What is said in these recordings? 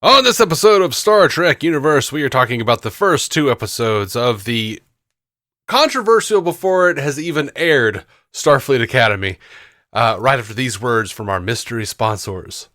On this episode of Star Trek Universe, we are talking about the first two episodes of the controversial before it has even aired Starfleet Academy, right after these words from our mystery sponsors.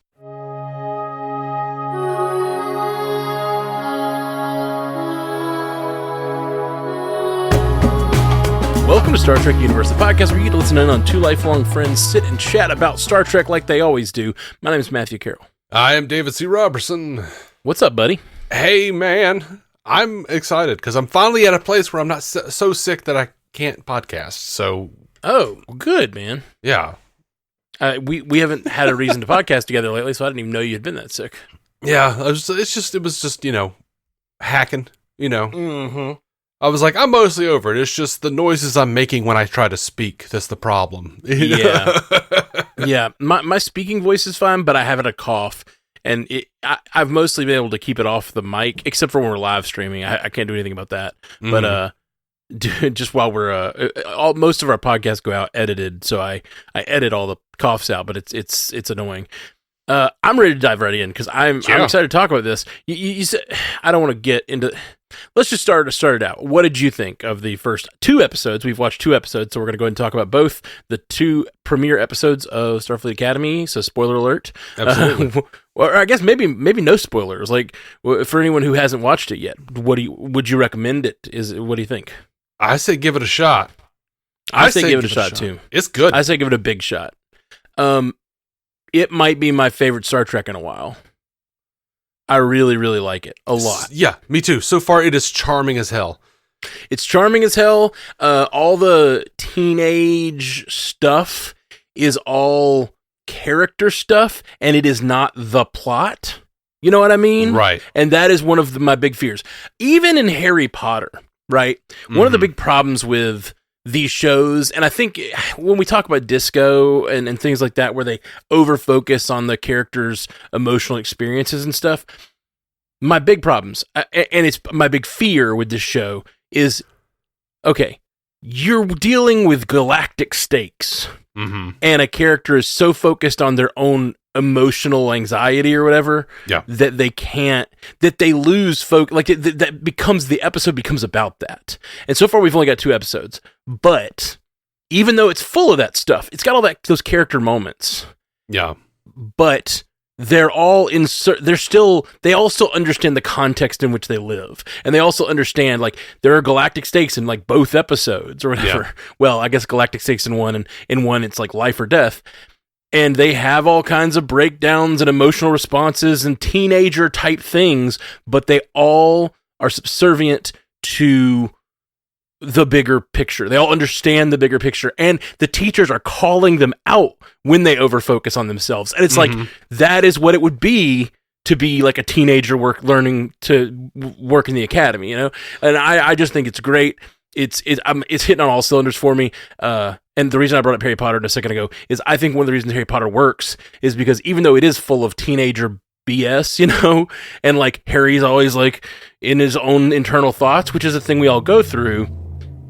Welcome to Star Trek Universe, the podcast where you get to listen in on two lifelong friends sit and chat about Star Trek like they always do. My name is Matthew Carroll. I am David C. Robertson. What's up, buddy? Hey, man. I'm excited because I'm finally at a place where I'm not so sick that I can't podcast. So, oh, good, man. Yeah. We haven't had a reason to podcast together lately, so I didn't even know you had been that sick. Yeah, it was just hacking, Mm-hmm. I was like, I'm mostly over it. It's just the noises I'm making when I try to speak. That's the problem. Yeah. Yeah. My speaking voice is fine, but I have a cough. And I've mostly been able to keep it off the mic, except for when we're live streaming. I can't do anything about that. Mm-hmm. But just while we're most of our podcasts go out edited, so I edit all the coughs out. But it's annoying. I'm ready to dive right in because I'm excited to talk about this. You said I don't want to get into. Let's just start it out. What did you think of the first two episodes? We've watched two episodes, so we're going to go ahead and talk about both the two premiere episodes of Starfleet Academy. So, spoiler alert. Absolutely. Or I guess maybe no spoilers. Like for anyone who hasn't watched it yet, would you recommend it? What do you think? I say give it a shot. I say give it a shot too. It's good. I say give it a big shot. It might be my favorite Star Trek in a while. I really, really like it a lot. Yeah, me too. So far, it is charming as hell. It's charming as hell. All the teenage stuff is all character stuff, and it is not the plot. You know what I mean? Right. And that is one of my big fears. Even in Harry Potter, right? Mm-hmm. One of the big problems with these shows, and I think when we talk about disco and things like that, where they over-focus on the characters' emotional experiences and stuff, my big problems, and it's my big fear with this show, is, okay, you're dealing with galactic stakes, mm-hmm. and a character is so focused on their own emotional anxiety or whatever, that they lose focus. Like that becomes, the episode becomes about that. And so far we've only got two episodes, but even though it's full of that stuff, it's got all those character moments. Yeah. But they're all they also understand the context in which they live. And they also understand, like, there are galactic stakes in, like, both episodes or whatever. Yeah. Well, I guess galactic stakes in one, and in one it's like life or death. And they have all kinds of breakdowns and emotional responses and teenager type things, but they all are subservient to the bigger picture. They all understand the bigger picture, and the teachers are calling them out when they overfocus on themselves. And it's like, that is what it would be to be like a teenager learning to work in the academy, you know? And I just think it's great. It's hitting on all cylinders for me. And the reason I brought up Harry Potter a second ago is I think one of the reasons Harry Potter works is because even though it is full of teenager BS, you know, and like Harry's always like in his own internal thoughts, which is a thing we all go through,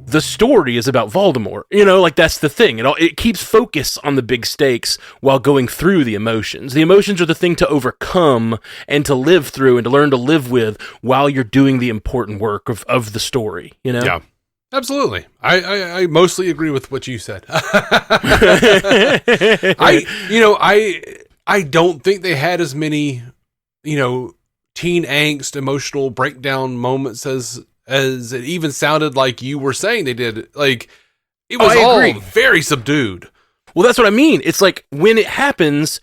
the story is about Voldemort, you know, like that's the thing. It keeps focus on the big stakes while going through the emotions. The emotions are the thing to overcome and to live through and to learn to live with while you're doing the important work of the story, you know? Yeah. Absolutely. I mostly agree with what you said. I don't think they had as many, teen angst, emotional breakdown moments as it even sounded like you were saying they did. Like, it was all very subdued. Well, that's what I mean. It's like when it happens,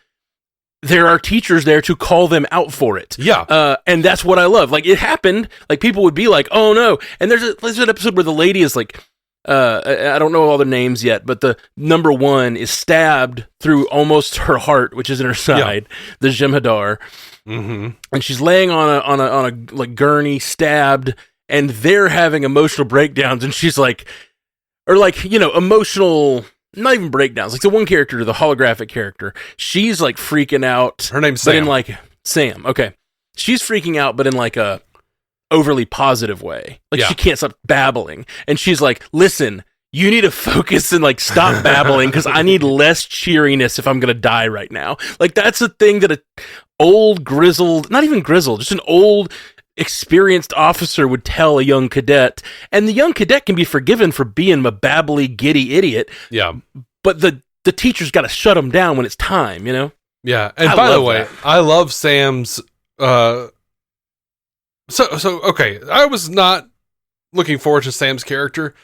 there are teachers there to call them out for it. Yeah. And that's what I love. Like, it happened, like, people would be like, oh no. And there's an episode where the lady is like, I don't know all their names yet, but the number one is stabbed through almost her heart, which is in her side, the Jem'Hadar. Mm-hmm. And she's laying on a like gurney, stabbed, and they're having emotional breakdowns, and she's like, or like, emotional, not even breakdowns. Like the one character, the holographic character, she's like freaking out. Her name's Sam. But in like Sam. Okay. She's freaking out, but in like a overly positive way. Like she can't stop babbling. And she's like, listen, you need to focus and like stop babbling because I need less cheeriness if I'm going to die right now. Like that's a thing that old grizzled, not even grizzled, just an old experienced officer would tell a young cadet, and the young cadet can be forgiven for being a babbly, giddy idiot. Yeah. But the teacher's got to shut him down when it's time, you know? Yeah. And by the way, I love Sam's, okay, I was not looking forward to Sam's character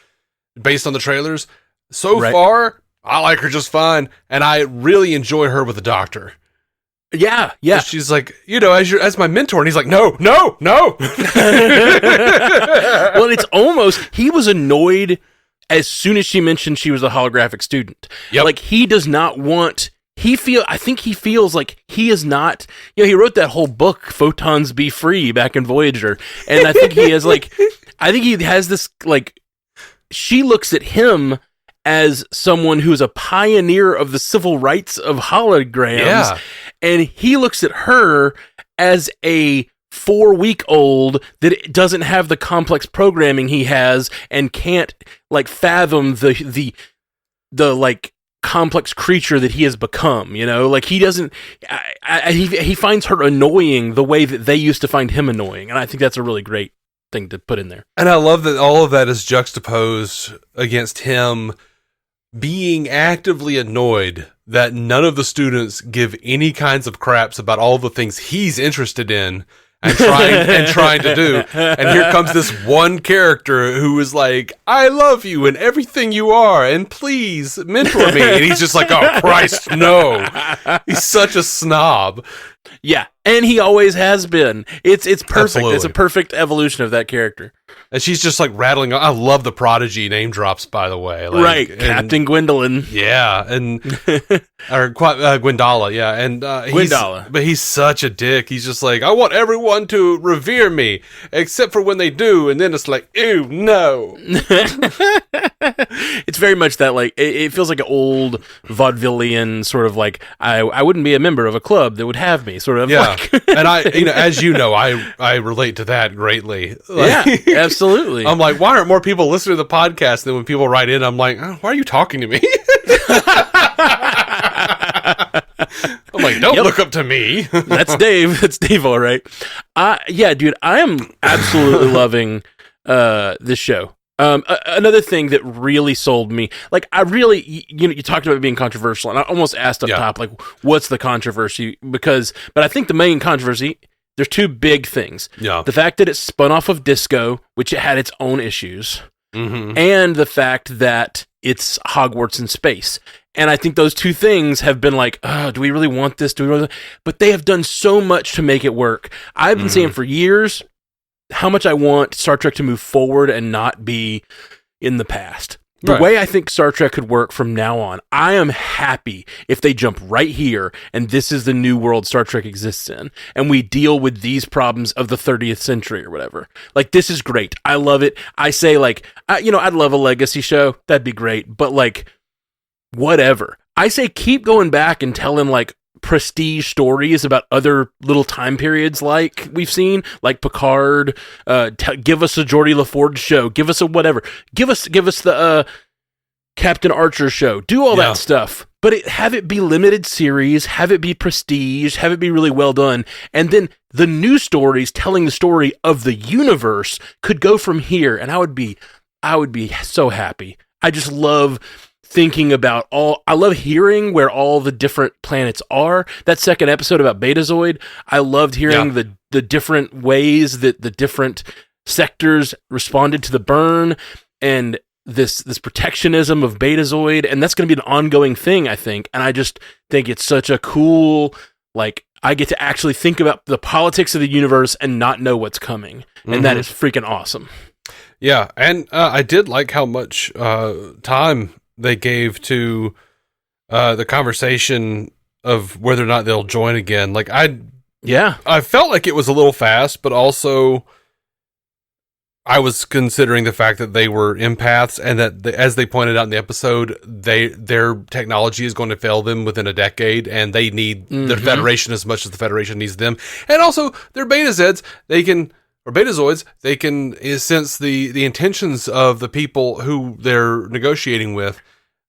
based on the trailers. So far, I like her just fine, and I really enjoy her with the Doctor. Yeah. So she's like, as my mentor, and he's like, no. Well, it's almost, he was annoyed as soon as she mentioned she was a holographic student. Yep. Like, he does not want, I think he feels like he is not, he wrote that whole book, Photons Be Free, back in Voyager, and I think he has this, like, she looks at him as someone who's a pioneer of the civil rights of holograms. Yeah. And he looks at her as a 4-week-old that doesn't have the complex programming he has and can't like fathom the like complex creature that he has become, like he doesn't, he finds her annoying the way that they used to find him annoying. And I think that's a really great thing to put in there. And I love that all of that is juxtaposed against him being actively annoyed that none of the students give any kinds of craps about all the things he's interested in and trying to do. And here comes this one character who is like, I love you and everything you are, and please mentor me. And he's just like, oh, Christ, no. He's such a snob. Yeah, and he always has been. It's perfect. Absolutely. It's a perfect evolution of that character. And she's just like rattling. I love the Prodigy name drops, by the way. Right, Captain Gwendolyn. Yeah, and or Gwendala. Yeah, and Gwendala. But he's such a dick. He's just like, I want everyone to revere me, except for when they do, and then it's like, ew, no. It's very much that, like, it feels like an old vaudevillian sort of like, I wouldn't be a member of a club that would have me, sort of. Yeah, like. And as you know, I relate to that greatly. Like, yeah, absolutely. I'm like, why aren't more people listening to the podcast? And then when people write in, I'm like, oh, why are you talking to me? I'm like, don't look up to me. That's Dave. That's Dave, all right. Yeah, dude, I am absolutely loving this show. Another thing that really sold me, like, I really, you talked about it being controversial, and I almost asked up top, like, what's the controversy? But I think the main controversy, there's two big things. Yeah. The fact that it spun off of Disco, which it had its own issues, and the fact that it's Hogwarts in space. And I think those two things have been like, do we really want this? But they have done so much to make it work. I've been saying for years how much I want Star Trek to move forward and not be in the past. The way I think Star Trek could work from now on, I am happy if they jump right here and this is the new world Star Trek exists in, and we deal with these problems of the 30th century or whatever. Like, this is great. I love it. I say, like, I'd love a legacy show. That'd be great. But, like, whatever. I say keep going back and telling, like, prestige stories about other little time periods like we've seen, like Picard. Give us a Geordie LaForge show. Give us a whatever. Give us the Captain Archer show. Do all that stuff. But have it be limited series. Have it be prestige. Have it be really well done. And then the new stories telling the story of the universe could go from here. And I would be so happy. I just love thinking about I love hearing where all the different planets are. That second episode about Betazoid, I loved hearing the different ways that the different sectors responded to the burn and this protectionism of Betazoid, and that's going to be an ongoing thing, I think. And I just think it's such a cool, like, I get to actually think about the politics of the universe and not know what's coming. And that is freaking awesome. Yeah, and I did like how much time they gave to the conversation of whether or not they'll join again. Like, I felt like it was a little fast, but also I was considering the fact that they were empaths, and that as they pointed out in the episode, their technology is going to fail them within a decade, and they need the Federation as much as the Federation needs them. And also, they're Betazoids. They can sense the intentions of the people who they're negotiating with.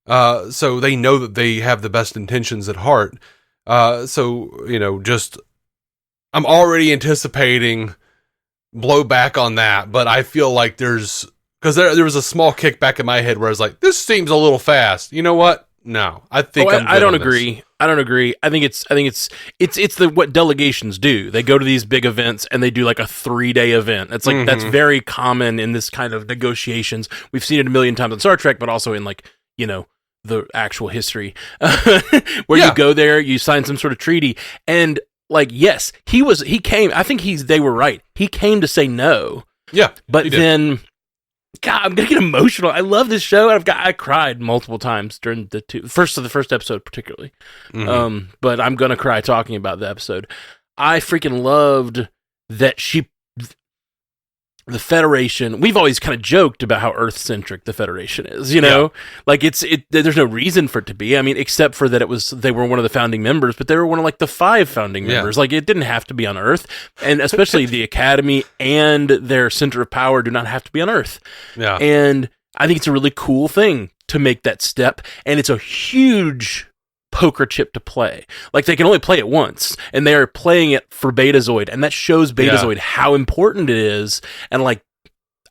So they know that they have the best intentions at heart. So, just I'm already anticipating blowback on that, but I feel like because there was a small kickback in my head where I was like, this seems a little fast. You know what? No, I think I don't agree. I don't agree. I think it's what delegations do. They go to these big events and they do like a 3-day event. It's like that's very common in this kind of negotiations. We've seen it a million times on Star Trek, but also in like, you know, the actual history where you go there, you sign some sort of treaty, and like, yes, he came. I think they were right. He came to say no. Yeah, but then. God, I'm gonna get emotional. I love this show. I cried multiple times during the first episode, particularly. But I'm gonna cry talking about the episode. I freaking loved that the Federation. We've always kind of joked about how Earth-centric the Federation is. You know, like there's no reason for it to be. I mean, except for that they were one of the founding members, but they were one of like the 5 founding members. Like it didn't have to be on Earth, and especially the Academy and their center of power do not have to be on Earth. Yeah, and I think it's a really cool thing to make that step, and it's a huge poker chip to play. Like they can only play it once, and they are playing it for Betazoid, and that shows Betazoid how important it is. And like,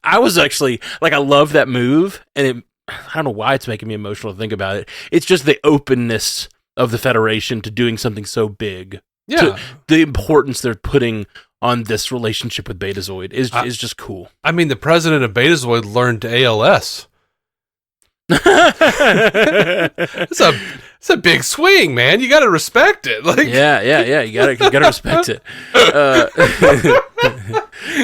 I was actually like, I love that move, and I don't know why it's making me emotional to think about it. It's just the openness of the Federation to doing something so big. Yeah, the importance they're putting on this relationship with Betazoid is just cool. I mean, the president of Betazoid learned ALS. It's a big swing, man. You got to respect it. Like, yeah. You gotta respect it.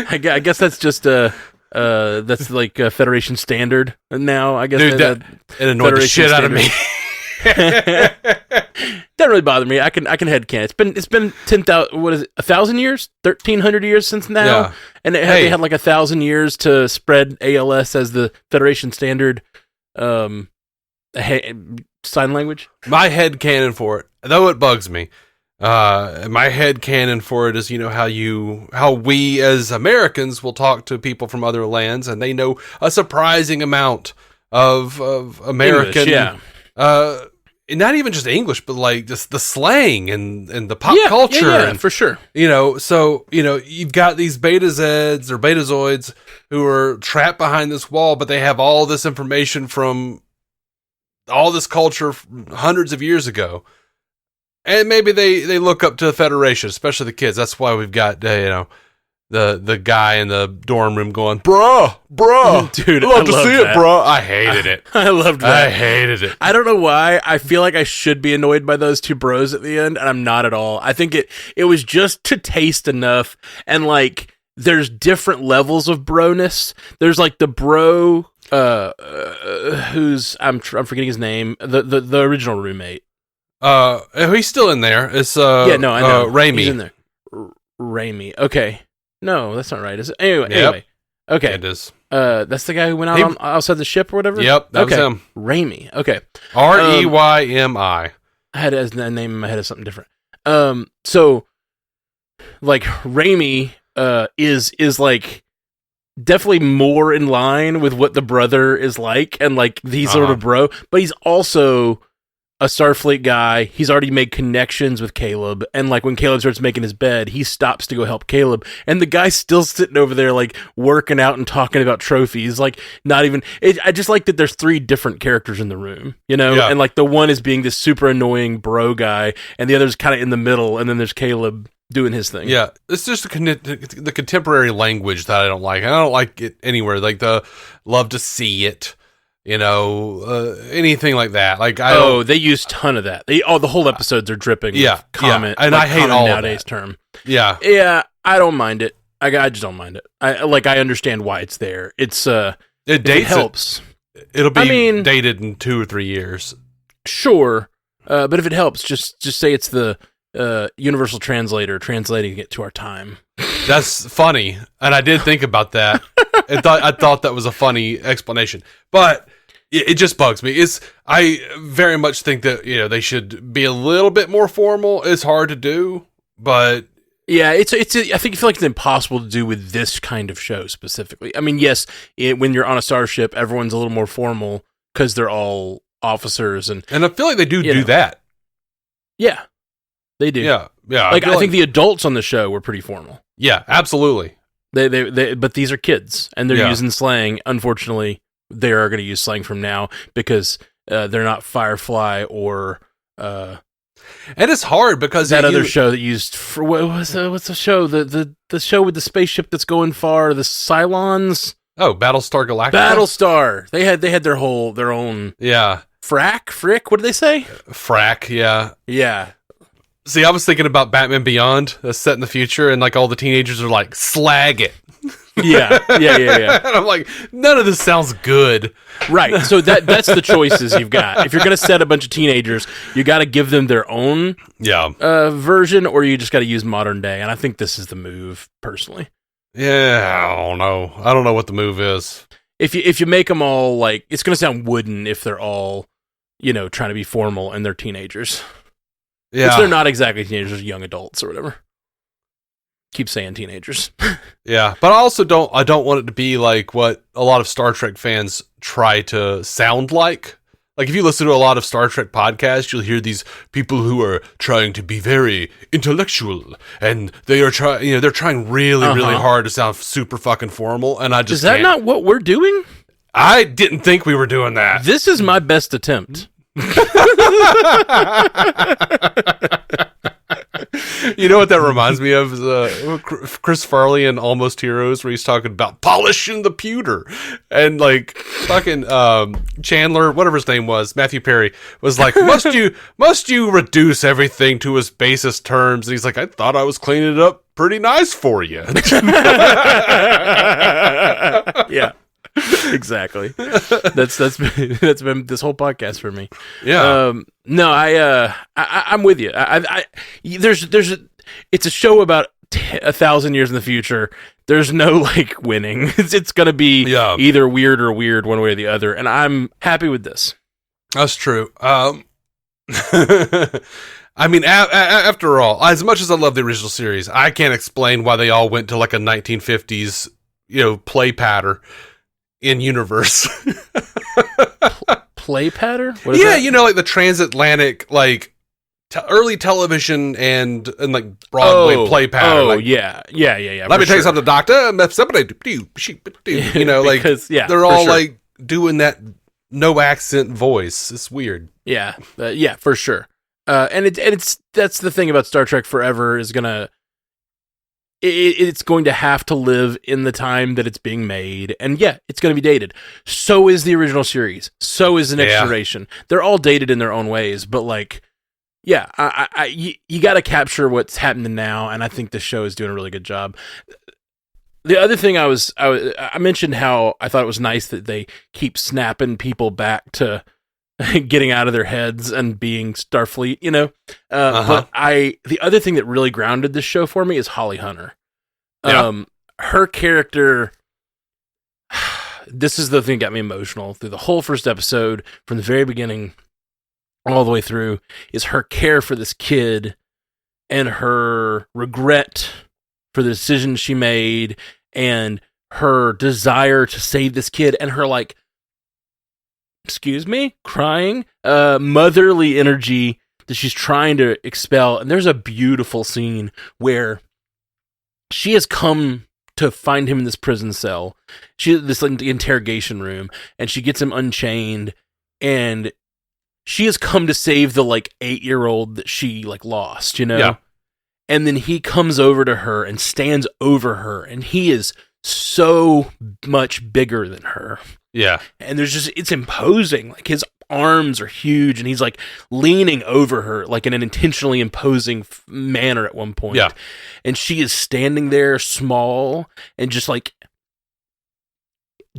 I guess that's just that's like a Federation standard now. I guess dude, that it annoyed the shit out of me. Doesn't really bother me. I can headcanon. It's been 10,000. What is it? 1,000 years? 1,300 years since now. Yeah. And they had like 1,000 years to spread ALS as the Federation standard. Sign language. My head canon for it, though it bugs me. My head canon for it is, you know, how we as Americans will talk to people from other lands, and they know a surprising amount of American. English, not even just English, but like just the slang and the pop culture. Yeah, and, for sure. You know, so, you know, you've got these Beta-Zeds or Betazoids who are trapped behind this wall, but they have all this information from all this culture hundreds of years ago. And maybe they look up to the Federation, especially the kids. That's why we've got, you know, the guy in the dorm room going, bruh, dude, I love to see it, bruh. I hated it. I loved that. I hated it. I don't know why. I feel like I should be annoyed by those two bros at the end, and I'm not at all. I think it was just to taste enough, and like, there's different levels of broness. There's like the bro, who's I'm forgetting his name, the original roommate. He's still in there. It's I know. Raimi. He's in there. Raimi. Okay. No, that's not right. Is it? Anyway. Okay. It is. That's the guy who went out outside the ship or whatever? Yep, that was him. Raimi. Okay. Reymi. I had a name in my head of something different. So like Raimi is like definitely more in line with what the brother is like, and like he's sort of bro, but he's also a Starfleet guy. He's already made connections with Caleb, and like when Caleb starts making his bed, he stops to go help Caleb, and the guy's still sitting over there like working out and talking about trophies, like not even I just like that there's 3 different characters in the room, you know, and like the one is being this super annoying bro guy, and the other's kind of in the middle, and then there's Caleb doing his thing. Yeah, it's just the contemporary language that I don't like. I don't like it anywhere. Like the love to see it, you know, anything like that. Like they use a ton of that. The whole episodes are dripping. With comment, and like, I hate all nowadays of that. term. Yeah, I don't mind it. I just don't mind it. I understand why it's there. It's it dates. It helps. It'll be dated in 2 or 3 years. Sure, but if it helps, just say it's the universal translator translating it to our time. That's funny, and I did think about that. I thought that was a funny explanation, but it just bugs me. I very much think that, you know, they should be a little bit more formal. It's hard to do, but yeah, I feel like it's impossible to do with this kind of show specifically. I mean, yes, when you're on a starship, everyone's a little more formal because they're all officers, and I feel like they do that. Yeah. They do. Yeah. Like I think the adults on the show were pretty formal. Yeah, absolutely. But these are kids, and they're using slang. Unfortunately, they are going to use slang from now because they're not Firefly or. And it's hard because that other show that used what's the show the show with the spaceship that's going far, the Cylons. Oh, Battlestar Galactica. Battlestar. They had their own. Yeah. Frick. What did they say? Frack. Yeah. Yeah. See, I was thinking about Batman Beyond, that's set in the future, and like all the teenagers are like, slag it. Yeah. And I'm like, none of this sounds good. Right. So that's the choices you've got. If you're going to set a bunch of teenagers, you got to give them their own version, or you just got to use modern day. And I think this is the move, personally. Yeah, I don't know. I don't know what the move is. If you make them all like, it's going to sound wooden if they're all, trying to be formal and they're teenagers. Yeah. Which they're not exactly teenagers, young adults or whatever. Keep saying teenagers. Yeah, but I don't want it to be like what a lot of Star Trek fans try to sound like. Like if you listen to a lot of Star Trek podcasts, you'll hear these people who are trying to be very intellectual, and they are they're trying really hard to sound super fucking formal, and I just Is that not what we're doing? I didn't think we were doing that. This is my best attempt. You know what that reminds me of? Chris Farley in Almost Heroes, where he's talking about polishing the pewter, and like fucking Chandler, whatever his name was, Matthew Perry, was like, must you reduce everything to its basest terms? And he's like, I thought I was cleaning it up pretty nice for you. Yeah. Exactly. That's been this whole podcast for me. Yeah. No, I'm with you. It's a show about 1,000 years in the future. There's no like winning. It's gonna be either weird or weird one way or the other, and I'm happy with this. That's true. I mean, after all, as much as I love the original series, I can't explain why they all went to like a 1950s, play patter in universe. Play patter? What is that? Like the transatlantic, like early television and like Broadway play patter. Oh, like, yeah. Let me tell you something, doctor. Because, they're all like doing that no accent voice. It's weird. Yeah, for sure. And that's the thing about Star Trek Forever is it's going to have to live in the time that it's being made, and it's going to be dated. So is the original series. So is the next generation. They're all dated in their own ways, but like, you got to capture what's happening now, and I think the show is doing a really good job. The other thing I mentioned how I thought it was nice that they keep snapping people back to getting out of their heads and being Starfleet, But the other thing that really grounded this show for me is Holly Hunter. Her character, this is the thing that got me emotional through the whole first episode, from the very beginning all the way through, is her care for this kid and her regret for the decision she made and her desire to save this kid and her like, crying, motherly energy that she's trying to expel. And there's a beautiful scene where she has come to find him in this prison cell. This like, interrogation room, and she gets him unchained, and she has come to save the like 8-year-old that she like lost, Yeah. And then he comes over to her and stands over her, and he is so much bigger than her. Yeah. And it's imposing. Like his arms are huge, and he's like leaning over her like in an intentionally imposing manner at one point. Yeah. And she is standing there small and just like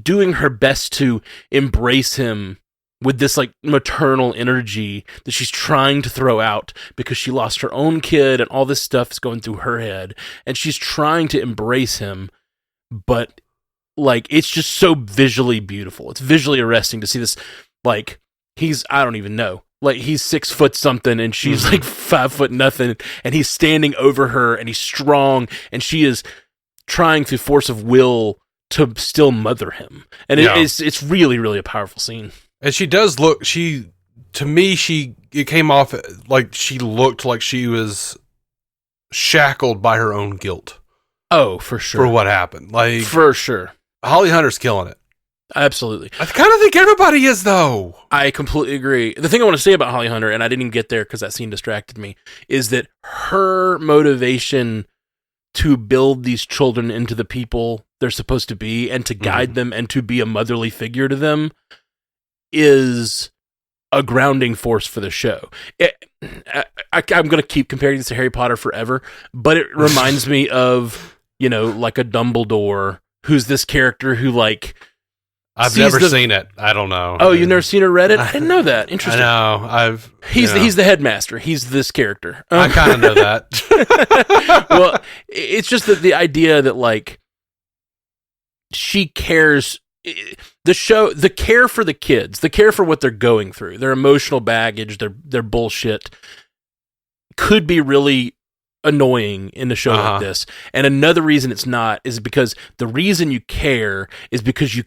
doing her best to embrace him with this like maternal energy that she's trying to throw out because she lost her own kid and all this stuff is going through her head, and she's trying to embrace him, but like, it's just so visually beautiful. It's visually arresting to see this, like, I don't even know. Like, he's 6 foot something, and she's like 5 foot nothing, and he's standing over her, and he's strong, and she is trying through force of will to still mother him. And it's really, really a powerful scene. And she does look, to me, she it came off like she looked like she was shackled by her own guilt. Oh, for sure. For what happened. Like, for sure. Holly Hunter's killing it. Absolutely. I kind of think everybody is, though. I completely agree. The thing I want to say about Holly Hunter, and I didn't get there because that scene distracted me, is that her motivation to build these children into the people they're supposed to be and to guide them and to be a motherly figure to them is a grounding force for the show. I'm going to keep comparing this to Harry Potter forever, but it reminds me of, like a Dumbledore, who's this character who, like... I've never seen it. I don't know. Oh, you've never seen or read it? I didn't know that. Interesting. I know. He's the headmaster. He's this character. I kind of know that. Well, it's just that the idea that, like, she cares... the care for the kids, the care for what they're going through, their emotional baggage, their bullshit, could be really annoying in a show like this. And another reason it's not is because the reason you care is because you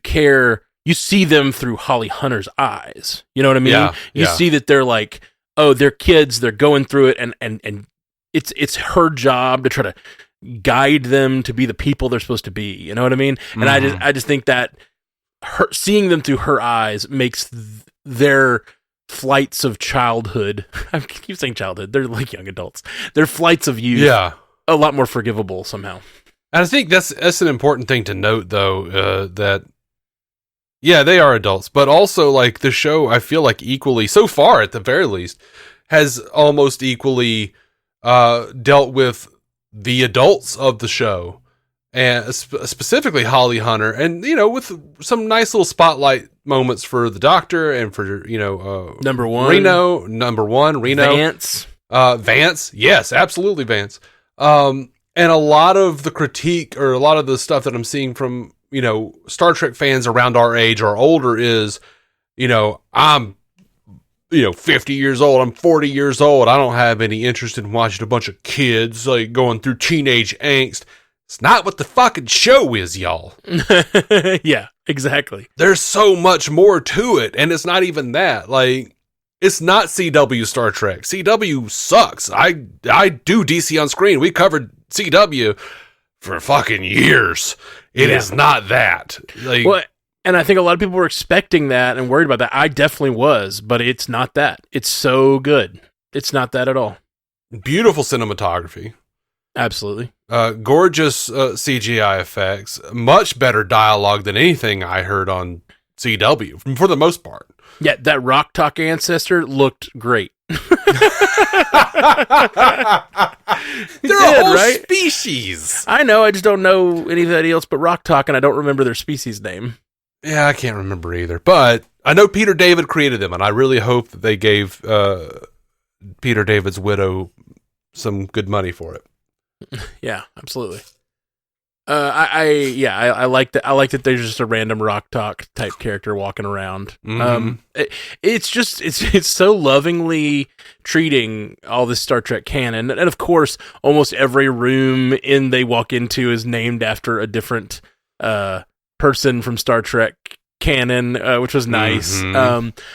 see them through Holly Hunter's eyes. You know what I mean? Yeah, you see that they're like, oh, they're kids, they're going through it, and it's her job to try to guide them to be the people they're supposed to be. You know what I mean? And I just think that seeing them through her eyes makes their flights of childhood, I keep saying childhood, they're like young adults, their flights of youth, a lot more forgivable somehow. And I think that's an important thing to note, though, that they are adults, but also, like, the show, I feel like equally, so far at the very least, has almost equally dealt with the adults of the show, and specifically Holly Hunter, and with some nice little spotlight moments for the Doctor and for number one Reno, Vance, yes, absolutely Vance, and a lot of the critique or a lot of the stuff that I'm seeing from Star Trek fans around our age or older is I'm 50 years old, I'm 40 years old, I don't have any interest in watching a bunch of kids like going through teenage angst. It's not what the fucking show is, y'all. Yeah, exactly. There's so much more to it, and it's not even that. Like, it's not CW Star Trek. CW sucks. I do DC on Screen. We covered CW for fucking years. It is not that. Like, well, and I think a lot of people were expecting that and worried about that. I definitely was, but it's not that. It's so good. It's not that at all. Beautiful cinematography. Absolutely. Gorgeous CGI effects. Much better dialogue than anything I heard on CW, for the most part. Yeah, that Rock Talk ancestor looked great. They're a whole species. I know, I just don't know anybody else but Rock Talk, and I don't remember their species name. Yeah, I can't remember either. But I know Peter David created them, and I really hope that they gave Peter David's widow some good money for it. Yeah, absolutely. I like that. I like that there's just a random Rock Talk type character walking around. It's so lovingly treating all this Star Trek canon, and of course, almost every room they walk into is named after a different person from Star Trek canon, which was nice.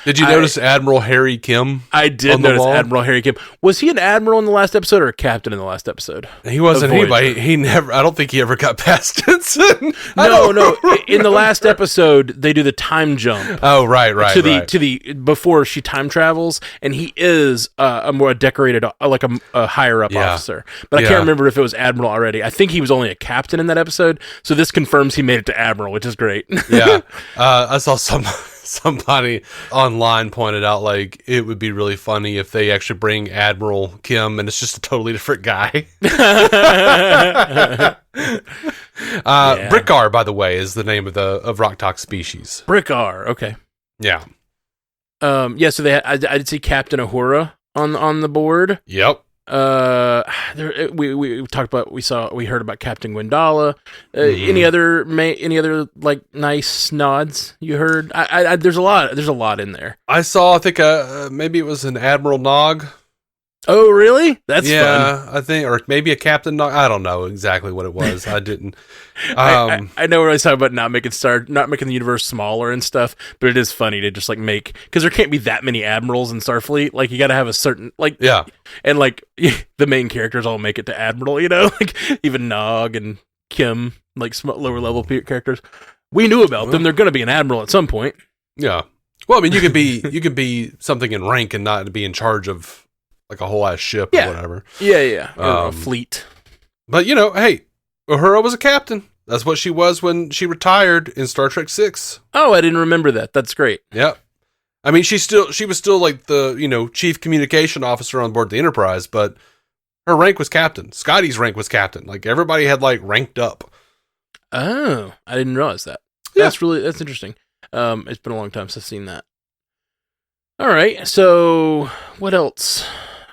Did you notice Admiral Harry Kim? I did notice Admiral Harry Kim. Was he an admiral in the last episode or a captain in the last episode? He wasn't anybody. He never. I don't think he ever got past Ensign. No. In the last episode, they do the time jump. Oh, right. To the before she time travels, and he is a more decorated, like a higher up officer. But I can't remember if it was admiral already. I think he was only a captain in that episode. So this confirms he made it to admiral, which is great. Yeah. I saw somebody online pointed out, like, it would be really funny if they actually bring Admiral Kim and it's just a totally different guy. Brickar, by the way, is the name of Rock Talk species. Brickar, okay. Yeah. So I did see Captain Uhura on the board. Yep. We talked about we heard about Captain Gwendala. Any other like nice nods you heard? There's a lot in there. I think maybe it was an Admiral Nog. Oh, really? That's yeah, fun. I think, or maybe a captain. I don't know exactly what it was. I didn't. I know we're always talking about not making the universe smaller and stuff, but it is funny to just like make, because there can't be that many admirals in Starfleet. Like you got to have a certain like, yeah, and like the main characters all make it to admiral. You know, like even Nog and Kim, like lower level characters. We knew about them. They're going to be an admiral at some point. Yeah. Well, I mean, you could be something in rank and not be in charge of like a whole ass ship or whatever. Yeah. A fleet. But hey, Uhura was a captain. That's what she was when she retired in Star Trek 6. Oh, I didn't remember that. That's great. Yep. I mean, she was still like the, chief communication officer on board the Enterprise, but her rank was captain. Scotty's rank was captain. Like everybody had like ranked up. Oh, I didn't realize that. Yeah. That's interesting. It's been a long time since I've seen that. All right. So what else?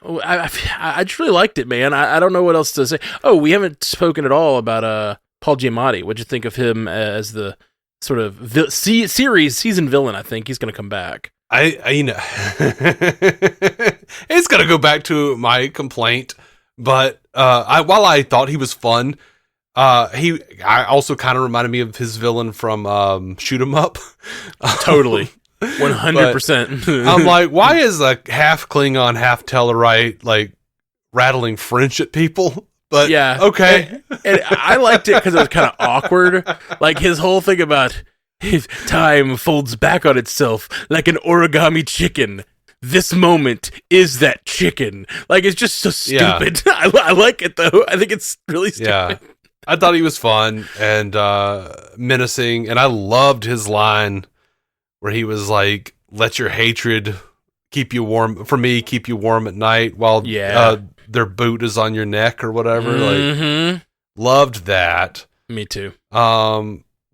Oh, I just really liked it, man. I don't know what else to say. Oh, we haven't spoken at all about Paul Giamatti. What'd you think of him as the sort of season villain? I think he's going to come back. I it's going to go back to my complaint, but while I thought he was fun, I also kind of reminded me of his villain from Shoot 'Em Up. Totally. 100%. I'm like, why is a half Klingon, half Tellarite like rattling French at people? But yeah, okay. And I liked it because it was kind of awkward. Like his whole thing about if time folds back on itself like an origami chicken. This moment is that chicken. Like it's just so stupid. Yeah. I like it though. I think it's really stupid. Yeah. I thought he was fun and menacing, and I loved his line where he was like, "Let your hatred keep you warm keep you warm at night while their boot is on your neck," or whatever. Mm-hmm. Like, loved that. Me too.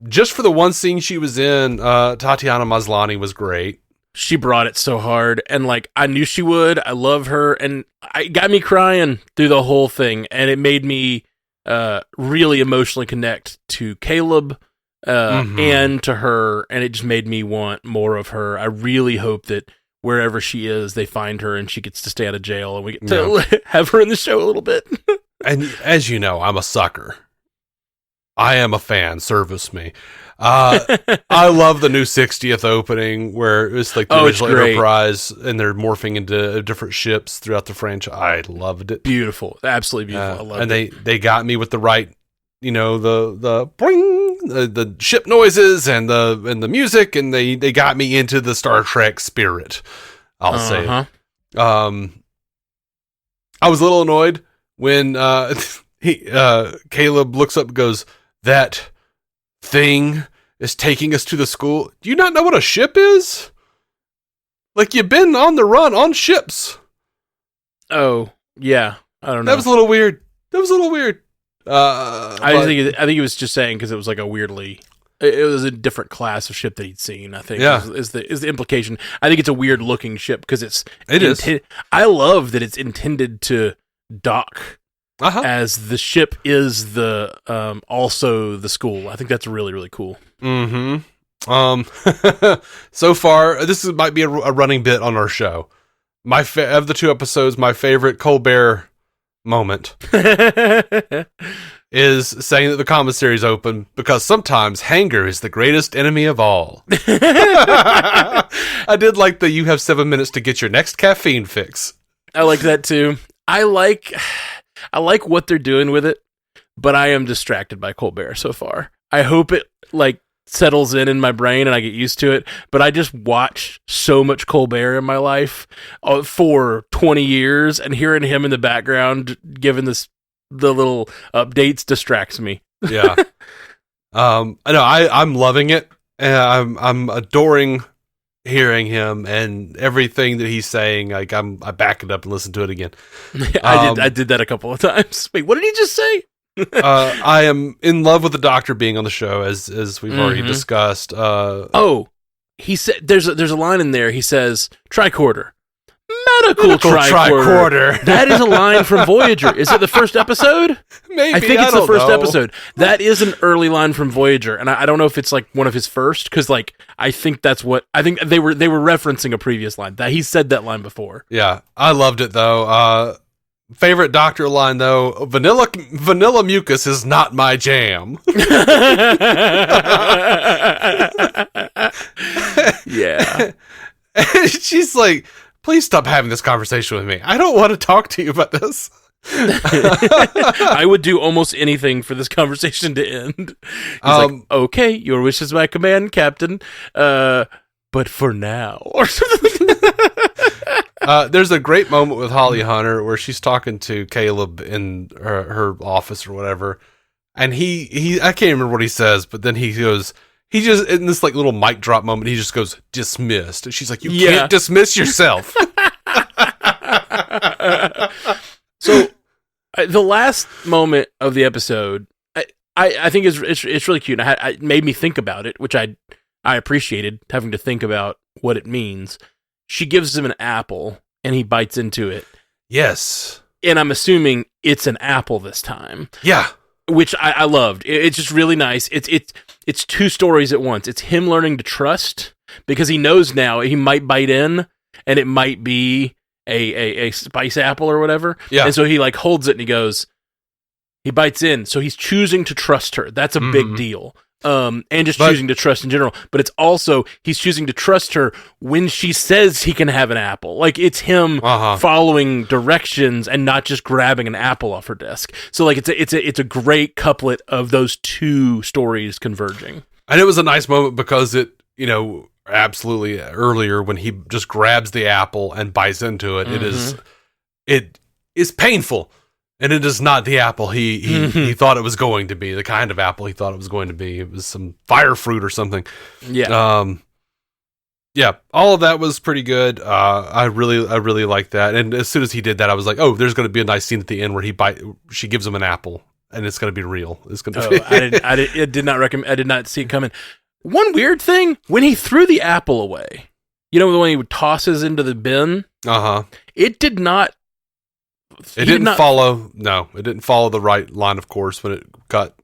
Just for the one scene she was in, Tatiana Maslany was great. She brought it so hard, and like I knew she would. I love her, and it got me crying through the whole thing, and it made me really emotionally connect to Caleb. And to her, and it just made me want more of her. I really hope that wherever she is, they find her and she gets to stay out of jail, and we get to have her in the show a little bit. And as you know, I'm a sucker. I am a fan. Service me. I love the new 60th opening where it's like the original Enterprise, and they're morphing into different ships throughout the franchise. I loved it. Beautiful, absolutely beautiful. I loved it. And they got me with the right, the boing, the ship noises and the music, and they got me into the Star Trek spirit. I'll say it. I was a little annoyed when Caleb looks up and goes, "That thing is taking us to the school." Do you not know what a ship is? Like, you've been on the run on ships. Oh, yeah. I don't know. That was a little weird. I think he was just saying because it was like it was a different class of ship that he'd seen. I think is the implication. I think it's a weird looking ship because it is. I love that it's intended to dock as the ship is the also the school. I think that's really, really cool. Mm-hmm. So far, this might be a running bit on our show. Of the two episodes, my favorite Colbert moment is saying that the commissary is open because sometimes hunger is the greatest enemy of all. I did like you have 7 minutes to get your next caffeine fix. I like that too. I like what they're doing with it, but I am distracted by Colbert so far. I hope it settles in my brain and I get used to it, but I just watched so much Colbert in my life for 20 years, and hearing him in the background giving the little updates distracts me. Yeah. I'm loving it, and I'm adoring hearing him and everything that he's saying. Like I back it up and listen to it again. I did that a couple of times. Wait, what did he just say? I am in love with the Doctor being on the show, as we've already discussed. He said there's a line in there. He says tricorder, medical tricorder. That is a line from Voyager. Is it the first episode? Maybe. I think it's the first know. episode. That is an early line from Voyager, and I don't know if it's like one of his first, because like I think they were referencing a previous line that he said that line before. Yeah, I loved it though. Favorite Doctor line though: vanilla mucus is not my jam. Yeah. And she's like, please stop having this conversation with me. I don't want to talk to you about this. I would do almost anything for this conversation to end. He's like, okay, your wish is my command, Captain. But for now, or something. There's a great moment with Holly Hunter where she's talking to Caleb in her office or whatever, and he I can't remember what he says, but then he just in this like little mic drop moment, he just goes, dismissed. And she's like, you can't dismiss yourself. So the last moment of the episode, I think it's really cute. And it made me think about it, which I appreciated, having to think about what it means. She gives him an apple, and he bites into it. Yes. And I'm assuming it's an apple this time. Yeah. Which I loved. It's just really nice. It's two stories at once. It's him learning to trust, because he knows now he might bite in, and it might be a spice apple or whatever. Yeah. And so he like holds it, and he bites in. So he's choosing to trust her. That's a big deal. And just choosing to trust in general, but it's also he's choosing to trust her when she says he can have an apple. Like it's him following directions and not just grabbing an apple off her desk. So like it's a great couplet of those two stories converging. And it was a nice moment because it, absolutely earlier when he just grabs the apple and bites into it, it is painful. And it is not the apple he thought it was going to be, the kind of apple he thought it was going to be. It was some fire fruit or something. Yeah. Yeah, all of that was pretty good. I really liked that. And as soon as he did that, I was like, oh, there's going to be a nice scene at the end where she gives him an apple, and it's going to be real. It's going to be. I did not see it coming. One weird thing, when he threw the apple away, the one he tosses into the bin, it did not. It didn't follow the right line of course when it cut.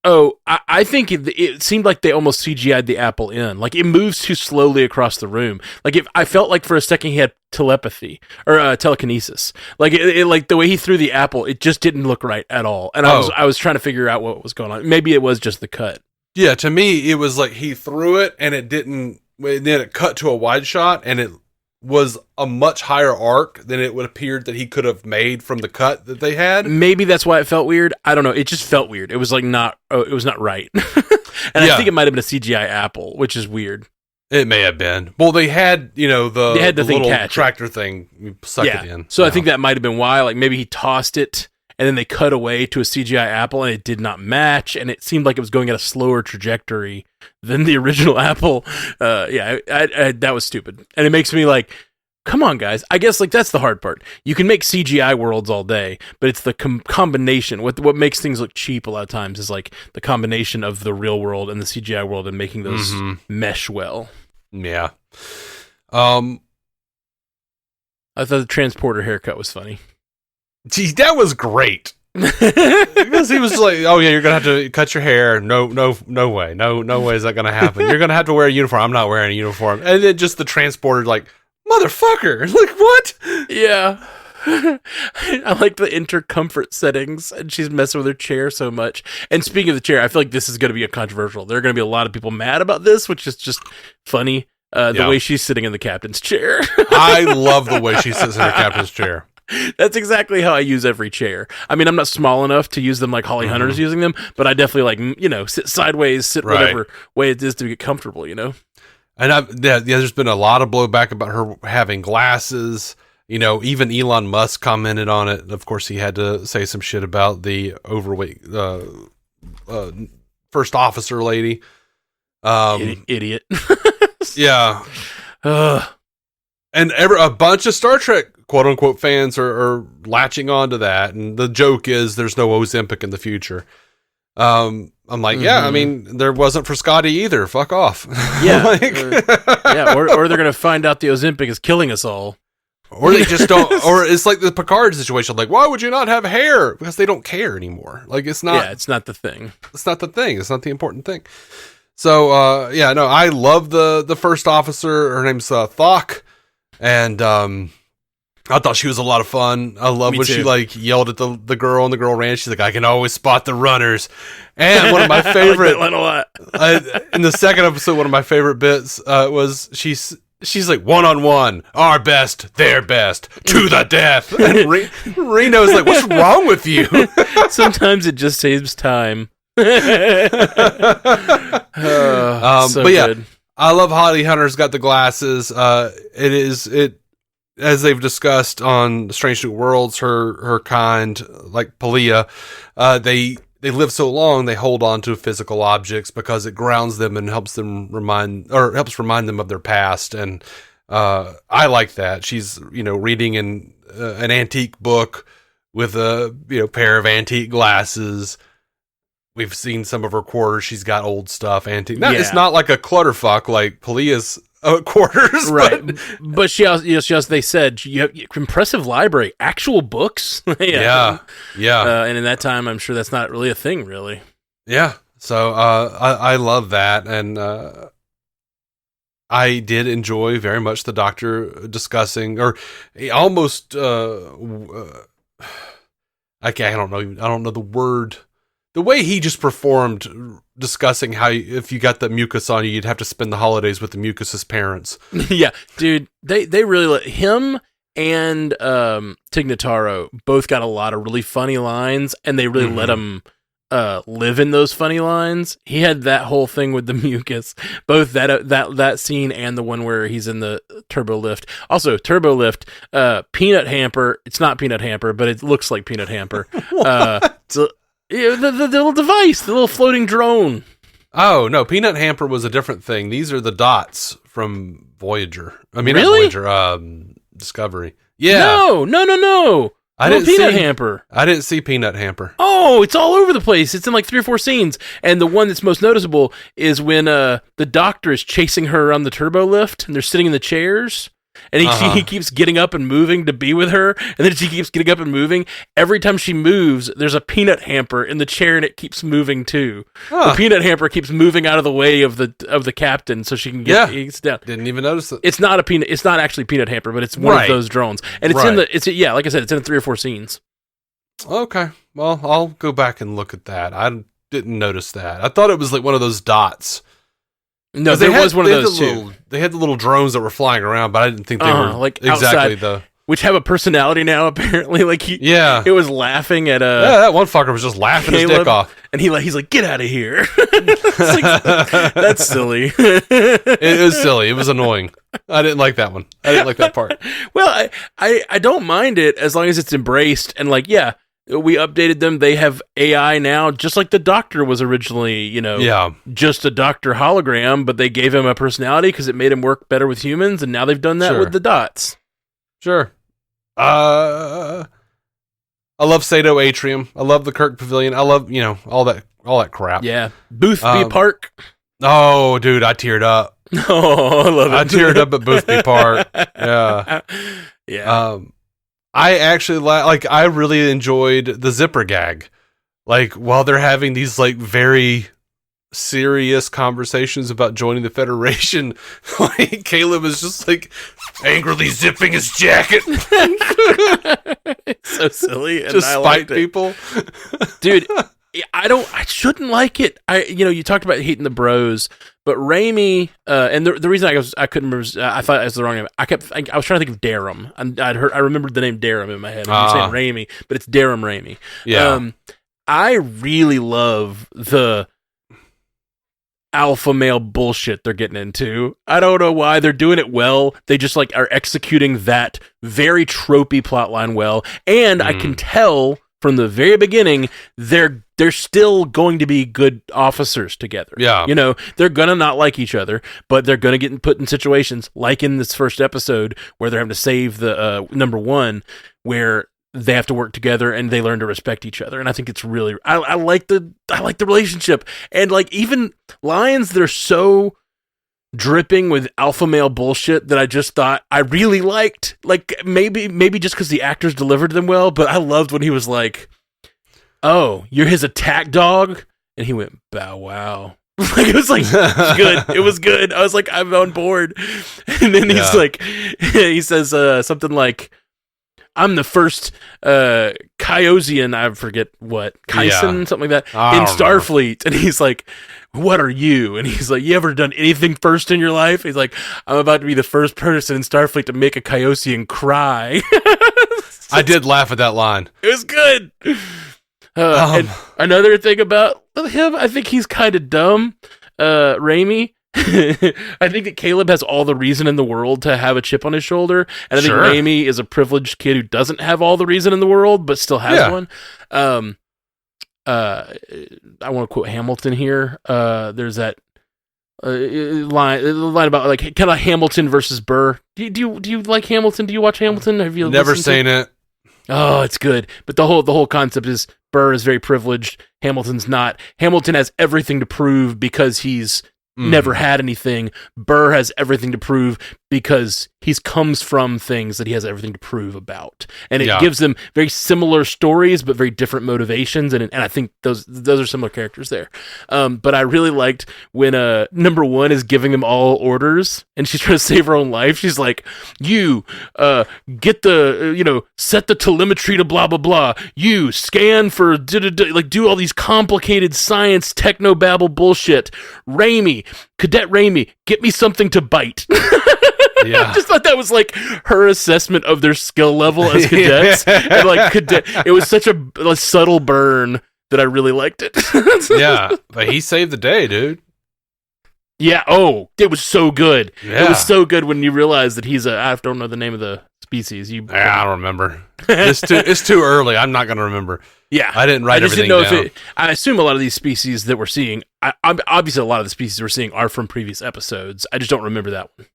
Oh, I think it seemed like they almost CGI'd the apple in. Like, it moves too slowly across the room. Like, I felt like for a second he had telepathy or telekinesis. Like, like the way he threw the apple, it just didn't look right at all. And I was trying to figure out what was going on. Maybe it was just the cut. Yeah, to me, it was like he threw it and it didn't. Then it cut to a wide shot and it was a much higher arc than it would appear that he could have made from the cut that they had. Maybe that's why it felt weird. I don't know. It just felt weird. It was like it was not right. And I think it might have been a CGI apple, which is weird. It may have been. Well, they had, the little tractor thing, you suck it in. So I think that might have been why. Like maybe he tossed it and then they cut away to a CGI apple and it did not match. And it seemed like it was going at a slower trajectory than the original apple. That was stupid. And it makes me like, come on, guys. I guess like that's the hard part. You can make CGI worlds all day, but it's the combination. What makes things look cheap a lot of times is like the combination of the real world and the CGI world and making those mesh well. Yeah. I thought the transporter haircut was funny. Gee, that was great. Because he was like, "Oh yeah, you're gonna have to cut your hair." No way, no way is that gonna happen. You're gonna have to wear a uniform. I'm not wearing a uniform. And then just the transporter, like, motherfucker, like what? Yeah. I like the intercomfort settings, and she's messing with her chair so much. And speaking of the chair, I feel like this is going to be a controversial. There are going to be a lot of people mad about this, which is just funny. The way she's sitting in the captain's chair. I love the way she sits in her captain's chair. That's exactly how I use every chair. I mean, I'm not small enough to use them like Holly Hunter's using them, but I definitely sit sideways, sit whatever way it is to get comfortable, And there's been a lot of blowback about her having glasses. Even Elon Musk commented on it. Of course, he had to say some shit about the overweight first officer lady. Idiot. Yeah. And a bunch of Star Trek quote unquote fans are latching on to that. And the joke is there's no Ozempic in the future. I'm like, yeah, I mean, there wasn't for Scotty either. Fuck off. Yeah. Or they're going to find out the Ozempic is killing us all. Or they just don't, or it's like the Picard situation. Like, why would you not have hair? Because they don't care anymore. Like, it's not. Yeah, it's not the thing. It's not the thing. It's not the important thing. So, I love the first officer. Her name's Thok. And I thought she was a lot of fun. I love when she like yelled at the girl and the girl ran. She's like, I can always spot the runners. And one of my favorite, I like that line a lot. in the second episode, one of my favorite bits was she's like, one-on-one, our best, their best, to the death. And Reno's like, what's wrong with you? Sometimes it just saves time. So but yeah, good. I love Holly Hunter's got the glasses. It as they've discussed on Strange New Worlds, her kind, like Palia, they live so long they hold on to physical objects because it grounds them and helps remind them of their past. And I like that. She's reading an antique book with a pair of antique glasses. We've seen some of her quarters. She's got old stuff, antique. It's not like a clutterfuck like Palia's quarters, right? But she also, they said you have impressive library, actual books. Yeah. And in that time, I'm sure that's not really a thing, really. Yeah. So I love that, and I did enjoy very much the Doctor discussing, or almost. I don't know the word. The way he just performed, discussing how if you got the mucus on you, you'd have to spend the holidays with the mucus's parents. Yeah, dude, they really let him and Tignataro both got a lot of really funny lines, and they really let him live in those funny lines. He had that whole thing with the mucus, both that scene and the one where he's in the turbo lift. Also, turbo lift, peanut hamper. It's not peanut hamper, but it looks like peanut hamper. Yeah, the little device, the little floating drone. Oh, no, Peanut Hamper was a different thing. These are the dots from Voyager. I mean, really? Not Voyager, Discovery. Yeah. No. I didn't Peanut Hamper. I didn't see Peanut Hamper. Oh, it's all over the place. It's in like 3 or 4 scenes. And the one that's most noticeable is when the Doctor is chasing her around the turbo lift, and they're sitting in the chairs. And he keeps getting up and moving to be with her, and then she keeps getting up and moving. Every time she moves, there's a peanut hamper in the chair, and it keeps moving too. The peanut hamper keeps moving out of the way of the captain, so she can get down. Didn't even notice it. It's not actually peanut hamper, but it's one of those drones, and it's like I said, it's in 3 or 4 scenes. Okay, well, I'll go back and look at that. I didn't notice that. I thought it was like one of those dots. No, there was one of those too. They had the little drones that were flying around, but I didn't think they were like exactly outside, which have a personality now. Apparently, like it was laughing at that one fucker was just laughing Caleb, his dick off, and he's like, "Get out of here!" That's silly. It is silly. It was annoying. I didn't like that one. I didn't like that part. Well, I don't mind it as long as it's embraced and we updated them. They have AI now, just like the Doctor was originally, just a Doctor hologram, but they gave him a personality because it made him work better with humans, and now they've done that with the dots. Sure. I love Sato Atrium. I love the Kirk Pavilion. I love, all that crap. Yeah. Boothby Park. Oh, dude, I teared up. Oh, I love it. I teared up at Boothby Park. Yeah. Yeah. I actually I really enjoyed the zipper gag. Like, while they're having these very serious conversations about joining the Federation, Caleb is just angrily zipping his jacket. It's so silly. And just spite people. Dude, I shouldn't like it. You talked about hating the bros, but Raimi, and the reason I couldn't remember, I thought it was the wrong name. I was trying to think of Darum. I remembered the name Darum in my head. I'm saying Raimi, but it's Darum Raimi. Yeah. I really love the alpha male bullshit they're getting into. I don't know why they're doing it well. They just are executing that very tropey plotline well, and I can tell from the very beginning they're still going to be good officers together. Yeah. They're gonna not like each other, but they're gonna get put in situations like in this first episode where they're having to save the number one, where they have to work together and they learn to respect each other. And I think it's really, I like the relationship. And like even lines that are so dripping with alpha male bullshit that I just thought I really liked. Like maybe just because the actors delivered them well, but I loved when he was like, "Oh, you're his attack dog," and he went, "Bow wow." Like it was good. It was good. I was like, I'm on board. And then he's like, he says something like, "I'm the first Kyosian," I forget what, Kyson, something like that, in Starfleet. And he's like, "What are you?" And he's like, "You ever done anything first in your life?" He's like, "I'm about to be the first person in Starfleet to make a Kyosian cry." I did laugh at that line. It was good. And another thing about him, I think he's kind of dumb. Raimi. I think that Caleb has all the reason in the world to have a chip on his shoulder, and I think Raimi is a privileged kid who doesn't have all the reason in the world, but still has one. I want to quote Hamilton here. There's that line about like kind of Hamilton versus Burr. Do you like Hamilton? Do you watch Hamilton? Have you never seen it? Oh, it's good. But the whole concept is Burr is very privileged. Hamilton's not. Hamilton has everything to prove because he's never had anything. Burr has everything to prove because he comes from things that he has everything to prove about. And it gives them very similar stories, but very different motivations. And I think those are similar characters there. But I really liked when number one is giving them all orders and she's trying to save her own life. She's like, "You get the, set the telemetry to blah, blah, blah. You scan for, like do all these complicated science technobabble bullshit. Cadet Raimi, get me something to bite." I just thought that was like her assessment of their skill level as cadets. And like it was such a subtle burn that I really liked it. But he saved the day, dude. Yeah. Oh, it was so good. Yeah. It was so good when you realize that I don't know the name of the species. I don't remember. It's too early. I'm not going to remember. Yeah. I didn't write everything down. I assume a lot of these species that we're seeing, obviously a lot of the species we're seeing are from previous episodes. I just don't remember that one.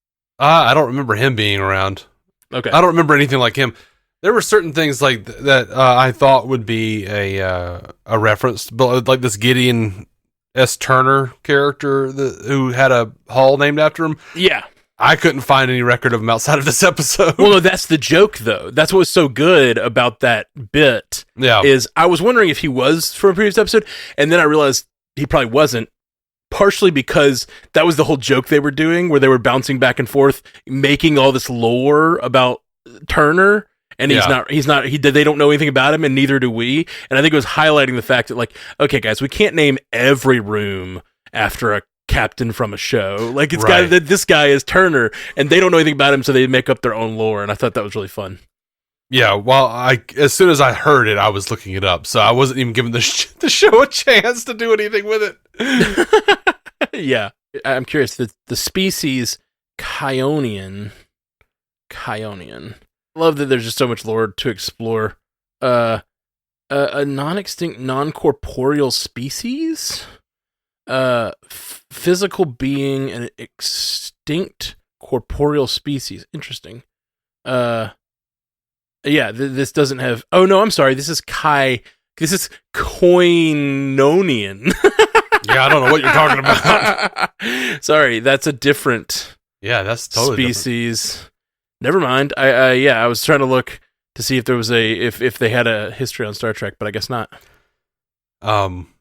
I don't remember him being around. Okay. I don't remember anything like him. There were certain things like that I thought would be a reference, but like this Gideon S. Turner character who had a hall named after him. Yeah. I couldn't find any record of him outside of this episode. Well, no, that's the joke, though. That's what was so good about that bit. Yeah. Is I was wondering if he was from a previous episode, and then I realized he probably wasn't. Partially because that was the whole joke they were doing, where they were bouncing back and forth, making all this lore about Turner, and he's not. They don't know anything about him, and neither do we. And I think it was highlighting the fact that, like, okay, guys, we can't name every room after a captain from a show. Like, this guy is Turner, and they don't know anything about him, so they make up their own lore. And I thought that was really fun. Yeah, well, as soon as I heard it, I was looking it up, so I wasn't even giving the show a chance to do anything with it. Yeah, I'm curious. The species Kyonian. Love that there's just so much lore to explore. A non-extinct, non-corporeal species. Physical being, an extinct corporeal species. Interesting. Yeah, this doesn't have... Oh, no, I'm sorry. This is Koinonian. Yeah, I don't know what you're talking about. Sorry, that's a different... Yeah, that's totally species. Different. Never mind. I was trying to look to see if there was if they had a history on Star Trek, but I guess not.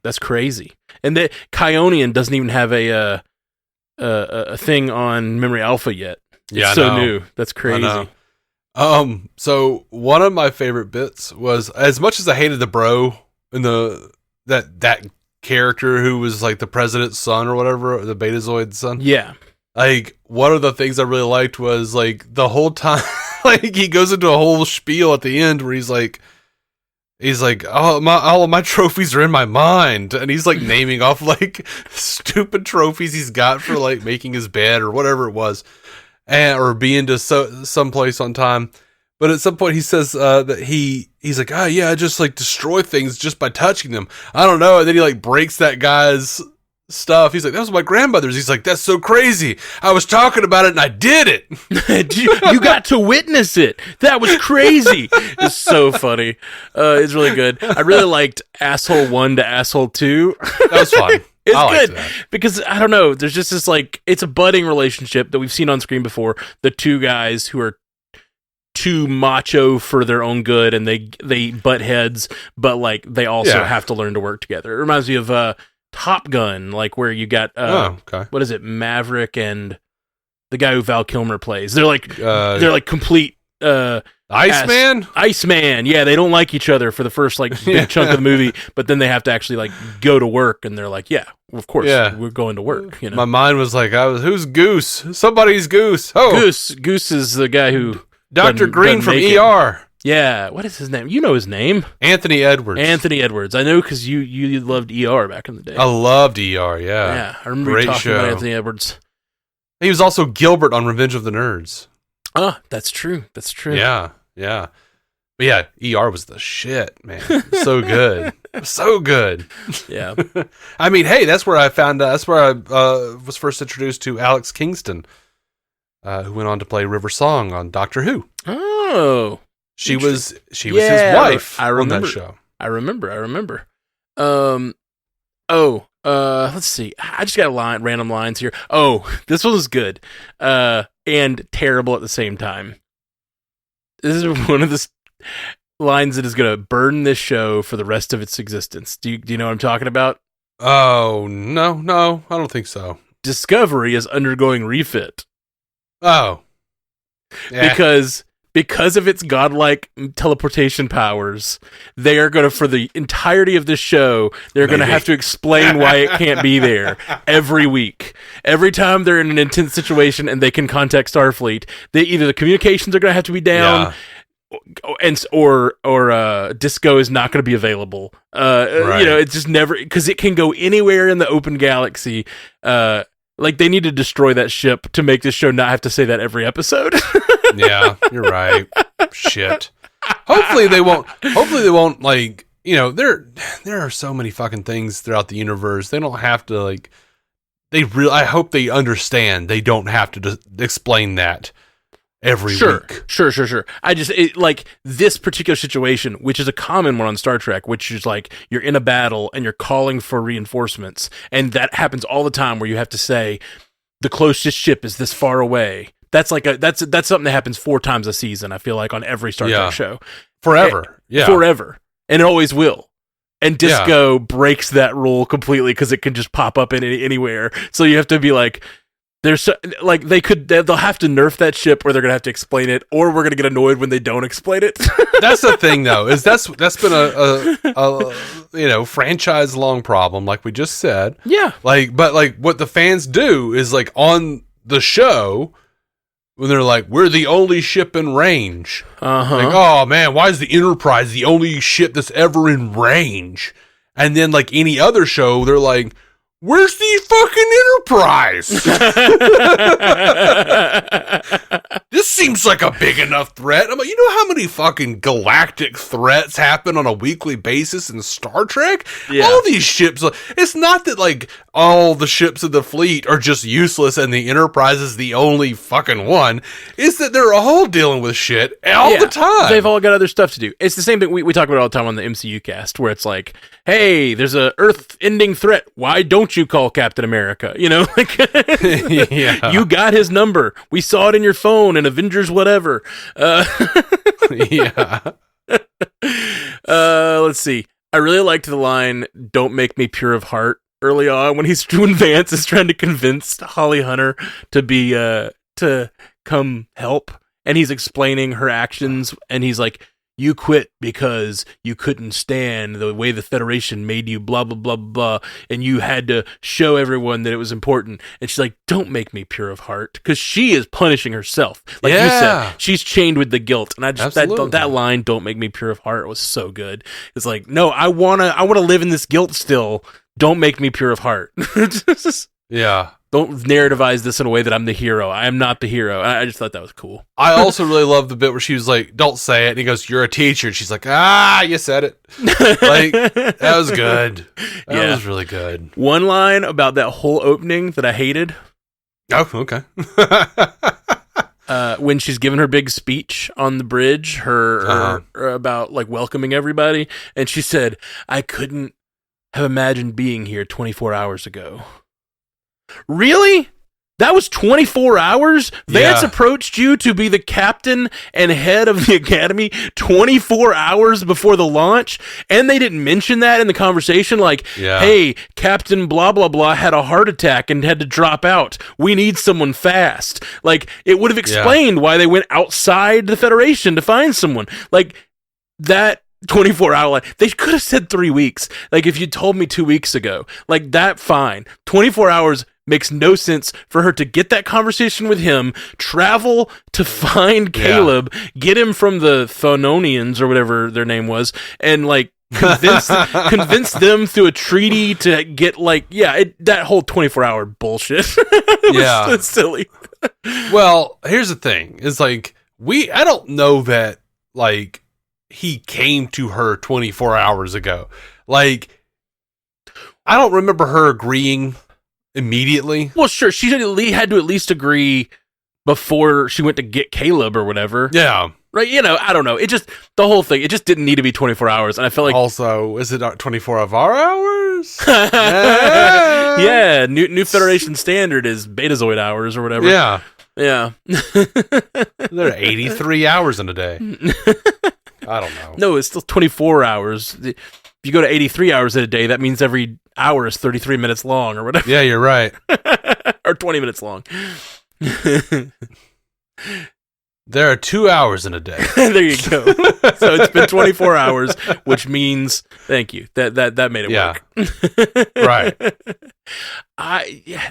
That's crazy. And the Kyonian doesn't even have a thing on Memory Alpha yet. It's so new. That's crazy. So one of my favorite bits was, as much as I hated the bro and that character who was like the president's son or whatever, the Betazoid son. Yeah. Like, one of the things I really liked was like the whole time, like he goes into a whole spiel at the end where he's like, oh, all of my trophies are in my mind. And he's like naming off like stupid trophies he's got for like making his bed or whatever it was. Or being to some place on time. But at some point he says that he's like, I just like destroy things just by touching them. I don't know. And then he like breaks that guy's stuff. He's like, that was my grandmother's. He's like, that's so crazy. I was talking about it and I did it. You got to witness it. That was crazy. It's so funny. It's really good. I really liked Asshole 1 to Asshole 2. That was fun. It's good because I don't know. There's just this like it's a budding relationship that we've seen on screen before. The two guys who are too macho for their own good, and they butt heads, but like they also have to learn to work together. It reminds me of Top Gun, like where you got what is it, Maverick and the guy who Val Kilmer plays. They're like complete. Iceman. Yeah, they don't like each other for the first like big chunk of the movie, but then they have to actually like go to work, and they're like, yeah, of course, we're going to work. You know, my mind was like, who's Goose? Somebody's Goose. Oh, Goose is the guy who Dr. Green from ER. Yeah, what is his name? You know his name, Anthony Edwards. I know because you loved ER back in the day. I loved ER. Yeah, I remember you talking about Anthony Edwards. He was also Gilbert on Revenge of the Nerds. That's true. Yeah. But yeah, ER was the shit, man. So good. So good. Yeah. I mean, hey, that's where I was first introduced to Alex Kingston, who went on to play River Song on Doctor Who. Oh. She was his wife on that show. I remember. Let's see. I just got random lines here. Oh, this one was good. And terrible at the same time. This is one of the lines that is going to burn this show for the rest of its existence. Do you know what I'm talking about? Oh, no, I don't think so. Discovery is undergoing refit. Oh. Yeah. Because of its godlike teleportation powers, they are going to, for the entirety of this show, they're going to have to explain why it can't be there every week. Every time they're in an intense situation and they can contact Starfleet, either the communications are going to have to be down, or Disco is not going to be available. Right. You know, it's just never, because it can go anywhere in the open galaxy. Like they need to destroy that ship to make this show not have to say that every episode. Yeah, you're right. Shit. Hopefully they won't like, you know, there are so many fucking things throughout the universe. They don't have to like I hope they understand they don't have to explain that every week. Sure. Like this particular situation, which is a common one on Star Trek, which is like you're in a battle and you're calling for reinforcements, and that happens all the time where you have to say the closest ship is this far away. That's like that's something that happens 4 times a season, I feel like, on every Star Trek show. Forever. Forever. And it always will. And Disco breaks that rule completely because it can just pop up in anywhere. So you have to be like, they'll have to nerf that ship, or they're gonna have to explain it, or we're gonna get annoyed when they don't explain it. That's the thing, though, is that's been a franchise long problem, like we just said. Yeah. But what the fans do is like on the show, when they're like, we're the only ship in range. Like, oh man, why is the Enterprise the only ship that's ever in range? And then like any other show, they're like, where's the fucking Enterprise? This seems like a big enough threat. I'm like, you know how many fucking galactic threats happen on a weekly basis in Star Trek? Yeah. All these ships, it's not that like all the ships of the fleet are just useless and the Enterprise is the only fucking one. It's that they're all dealing with shit all the time. They've all got other stuff to do. It's the same thing we talk about all the time on the MCU cast, where it's like, hey, there's a Earth-ending threat. Why don't you call Captain America? You know, like, you got his number. We saw it in your phone in Avengers whatever. Let's see. I really liked the line, "Don't make me pure of heart," early on when Vance is trying to convince Holly Hunter to be to come help, and he's explaining her actions, and he's like, you quit because you couldn't stand the way the Federation made you blah, blah, blah, blah, and you had to show everyone that it was important. And she's like, don't make me pure of heart, because she is punishing herself. Like you said, she's chained with the guilt. And I just, that line, don't make me pure of heart, was so good. It's like, no, I wanna live in this guilt still. Don't make me pure of heart. Yeah. Don't narrativize this in a way that I'm the hero. I am not the hero. I just thought that was cool. I also really love the bit where she was like, don't say it. And he goes, you're a teacher. And she's like, you said it. Like, that was good. That was really good. One line about that whole opening that I hated. Oh, okay. When she's giving her big speech on the bridge, her about like welcoming everybody. And she said, I couldn't have imagined being here 24 hours ago. Really? That was 24 hours? Vance approached you to be the captain and head of the academy 24 hours before the launch? And they didn't mention that in the conversation? Like, hey, Captain blah, blah, blah had a heart attack and had to drop out. We need someone fast. Like, it would have explained why they went outside the Federation to find someone. Like, that 24-hour line. They could have said 3 weeks. Like, if you told me 2 weeks ago. Like, that, fine. 24 hours makes no sense for her to get that conversation with him, travel to find Caleb, get him from the Thononians or whatever their name was, and like convince them through a treaty to get like that whole 24-hour bullshit. It's silly. Well, here's the thing: is like I don't know that like he came to her 24 hours ago. Like, I don't remember her agreeing immediately. Well, sure, she had to at least agree before she went to get Caleb or whatever. Yeah. Right, I don't know. It just, the whole thing, it just didn't need to be 24 hours. And I felt like... Also, is it 24 of our hours? Yeah, new Federation standard is Betazoid hours or whatever. Yeah. Yeah. There are 83 hours in a day. I don't know. No, it's still 24 hours. If you go to 83 hours in a day, that means every hour is 33 minutes long or whatever. Yeah, you're right. Or 20 minutes long. There are 2 hours in a day. There you go. So it's been 24 hours, which means, thank you. That made it work. Right.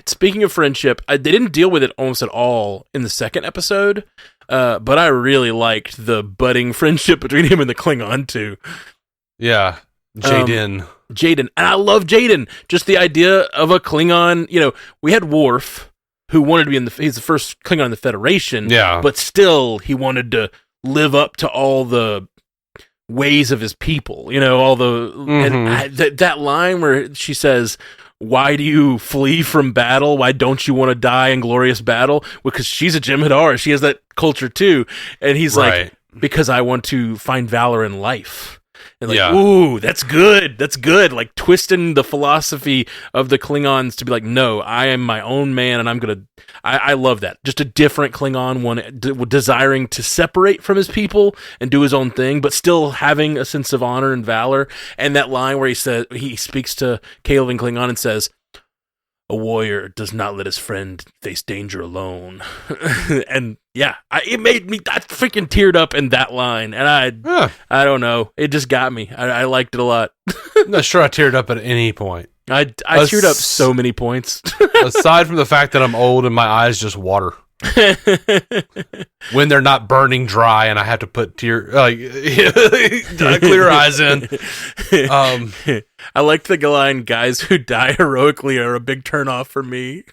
Speaking of friendship, they didn't deal with it almost at all in the second episode, but I really liked the budding friendship between him and the Klingon too. Yeah. Jaden. And I love Jaden. Just the idea of a Klingon, we had Worf, who wanted to be he's the first Klingon in the Federation, but still he wanted to live up to all the ways of his people, all the, and that line where she says, why do you flee from battle? Why don't you want to die in glorious battle? Because she's a Jem'Hadar. She has that culture too. And he's like, because I want to find valor in life. And like, ooh, that's good. That's good. Like twisting the philosophy of the Klingons to be like, no, I am my own man, and I love that. Just a different Klingon, one desiring to separate from his people and do his own thing, but still having a sense of honor and valor. And that line where he speaks to Caleb in Klingon and says, a warrior does not let his friend face danger alone. And it made me, I freaking teared up in that line. And I don't know. It just got me. I liked it a lot. I'm not sure I teared up at any point. I teared up so many points. Aside from the fact that I'm old and my eyes just water. When they're not burning dry and I have to put clear eyes in. I liked the line, guys who die heroically are a big turnoff for me.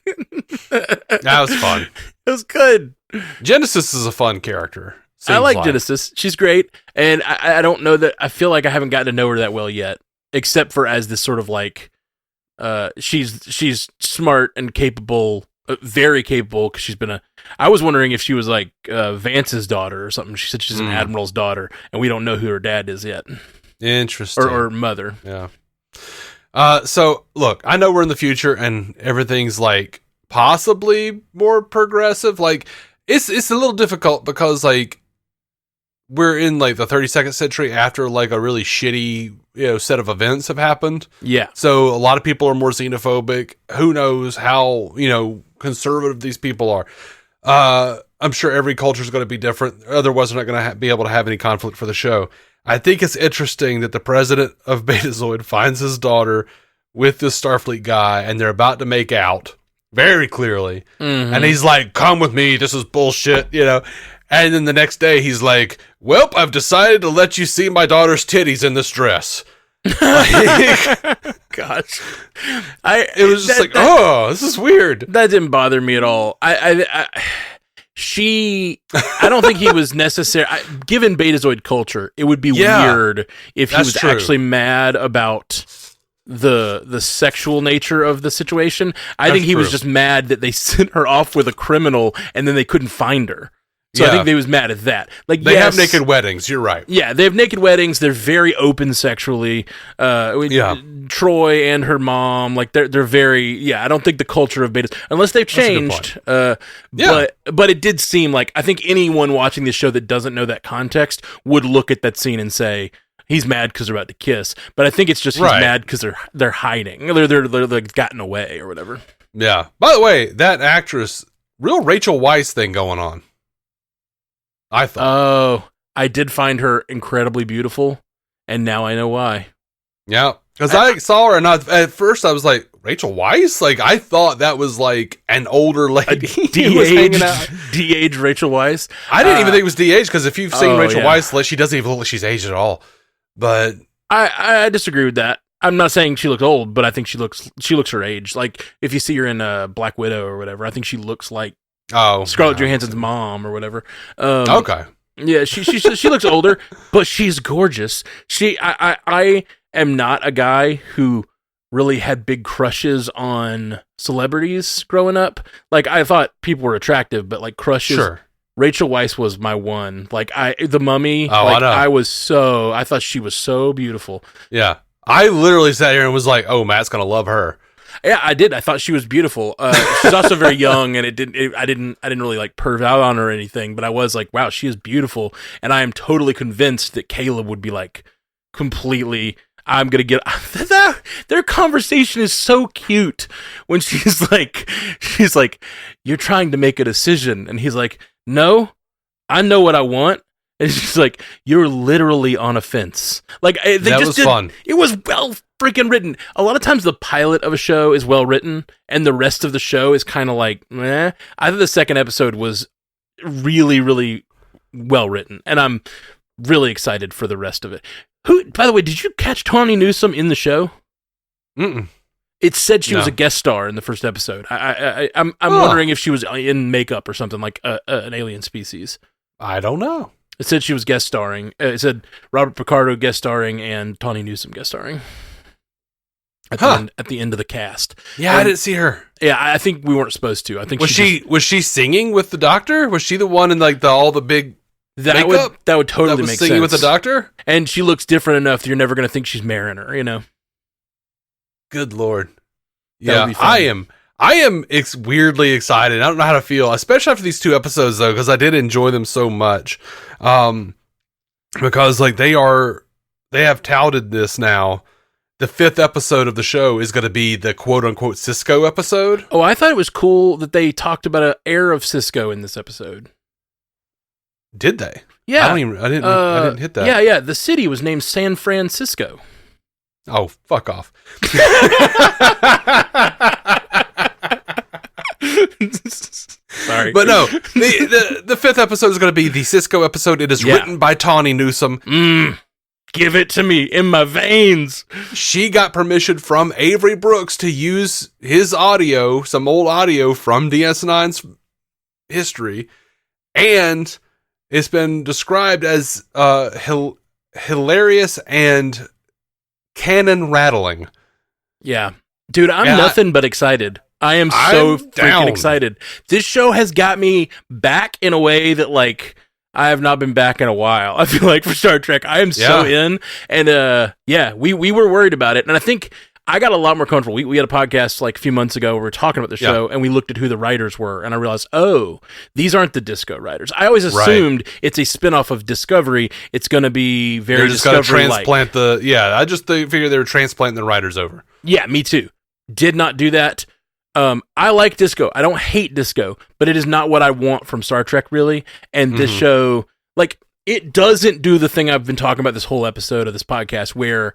That was fun. It was good. Genesis is a fun character. I like Genesis. She's great. And I don't know that, I feel like I haven't gotten to know her that well yet, except for as this sort of like, she's smart and capable, very capable, because she's been I was wondering if she was like Vance's daughter or something. She said she's an admiral's daughter, and we don't know who her dad is yet. Interesting. Or mother. Yeah. So look, I know we're in the future and everything's like possibly more progressive. Like it's a little difficult because like we're in like the 32nd century after like a really shitty, set of events have happened. Yeah. So a lot of people are more xenophobic. Who knows how, conservative these people are. I'm sure every culture is going to be different. Otherwise, they're not going to be able to have any conflict for the show. I think it's interesting that the president of Betazoid finds his daughter with this Starfleet guy, and they're about to make out very clearly. Mm-hmm. And he's like, come with me. This is bullshit, And then the next day, he's like, well, I've decided to let you see my daughter's titties in this dress. Come gosh. It was just this is weird. That didn't bother me at all. I don't think he was necessary. Given Betazoid culture, it would be weird if he was actually mad about the sexual nature of the situation. I think he was just mad that they sent her off with a criminal and then they couldn't find her. So I think they was mad at that. Like they have naked weddings. You're right. Yeah, they have naked weddings. They're very open sexually. Troy and her mom, like they're very. Yeah, I don't think the culture of betas, unless they've changed. But it did seem like I think anyone watching this show that doesn't know that context would look at that scene and say he's mad because they're about to kiss. But I think it's just he's mad because they're hiding. They're like gotten away or whatever. Yeah. By the way, that actress, real Rachel Weisz thing going on. I thought. Oh, I did find her incredibly beautiful, and now I know why. Yeah, because I saw her, and at first I was like, Rachel Weisz? Like, I thought that was like an older lady who was hanging out. De-aged Rachel Weisz? I didn't even think it was de-aged, because if you've seen Rachel Weisz, she doesn't even look like she's aged at all. But I disagree with that. I'm not saying she looks old, but I think she looks her age. Like, if you see her in Black Widow or whatever, I think she looks like Scarlett Johansson's mom or whatever. Okay. Yeah, she looks older, but she's gorgeous. I am not a guy who really had big crushes on celebrities growing up. Like, I thought people were attractive, but like crushes. Sure. Rachel Weisz was my one. Like the Mummy. Oh, like, I know. I thought she was so beautiful. Yeah. I literally sat here and was like, oh, Matt's gonna love her. Yeah, I did. I thought she was beautiful. She's also very young, and I didn't really like perv out on her or anything. But I was like, wow, she is beautiful, and I am totally convinced that Caleb would be like completely. I'm gonna get their conversation is so cute when she's like, you're trying to make a decision, and he's like, no, I know what I want. And she's like, you're literally on a fence. Like, that was fun. It was well freaking written. A lot of times the pilot of a show is well written, and the rest of the show is kind of like, meh. I think the second episode was really, really well written, and I'm really excited for the rest of it. By the way, did you catch Tawny Newsome in the show? Mm-mm. It said she was a guest star in the first episode. I'm wondering if she was in makeup or something, like an alien species. I don't know. It said she was guest starring. It said Robert Picardo guest starring and Tawny Newsome guest starring at the end of the cast. Yeah, I didn't see her. Yeah, I think we weren't supposed to. I think was she singing with the doctor? Was she the one in like all the big makeup? That would totally make sense. Singing with the doctor, and she looks different enough that you're never going to think she's Mariner. You know. Good Lord. Yeah, I am weirdly excited. I don't know how to feel, especially after these 2 episodes, though, because I did enjoy them so much. Because like they have touted this now. The 5th episode of the show is going to be the quote unquote Cisco episode. Oh, I thought it was cool that they talked about an air of Cisco in this episode. Did they? Yeah, I didn't hit that. Yeah. The city was named San Francisco. Oh, fuck off. Sorry. But no, the 5th episode is going to be the Cisco episode. It is written by Tawny Newsome. Give it to me in my veins. She got permission from Avery Brooks to use his audio, some old audio from DS9's history, and it's been described as hilarious and cannon rattling. Yeah. Dude, I'm nothing but excited. I am so freaking excited. This show has got me back in a way that, like, I have not been back in a while. I feel like for Star Trek, I am so in. And we were worried about it. And I think I got a lot more comfortable. We had a podcast like a few months ago where we were talking about the show, and we looked at who the writers were, and I realized, oh, these aren't the Disco writers. I always assumed it's a spinoff of Discovery. It's going to be very Discovery-like. I just figured they were transplanting the writers over. Yeah, me too. Did not do that. I like Disco. I don't hate Disco, but it is not what I want from Star Trek, really. And this show, like, it doesn't do the thing I've been talking about this whole episode of this podcast, where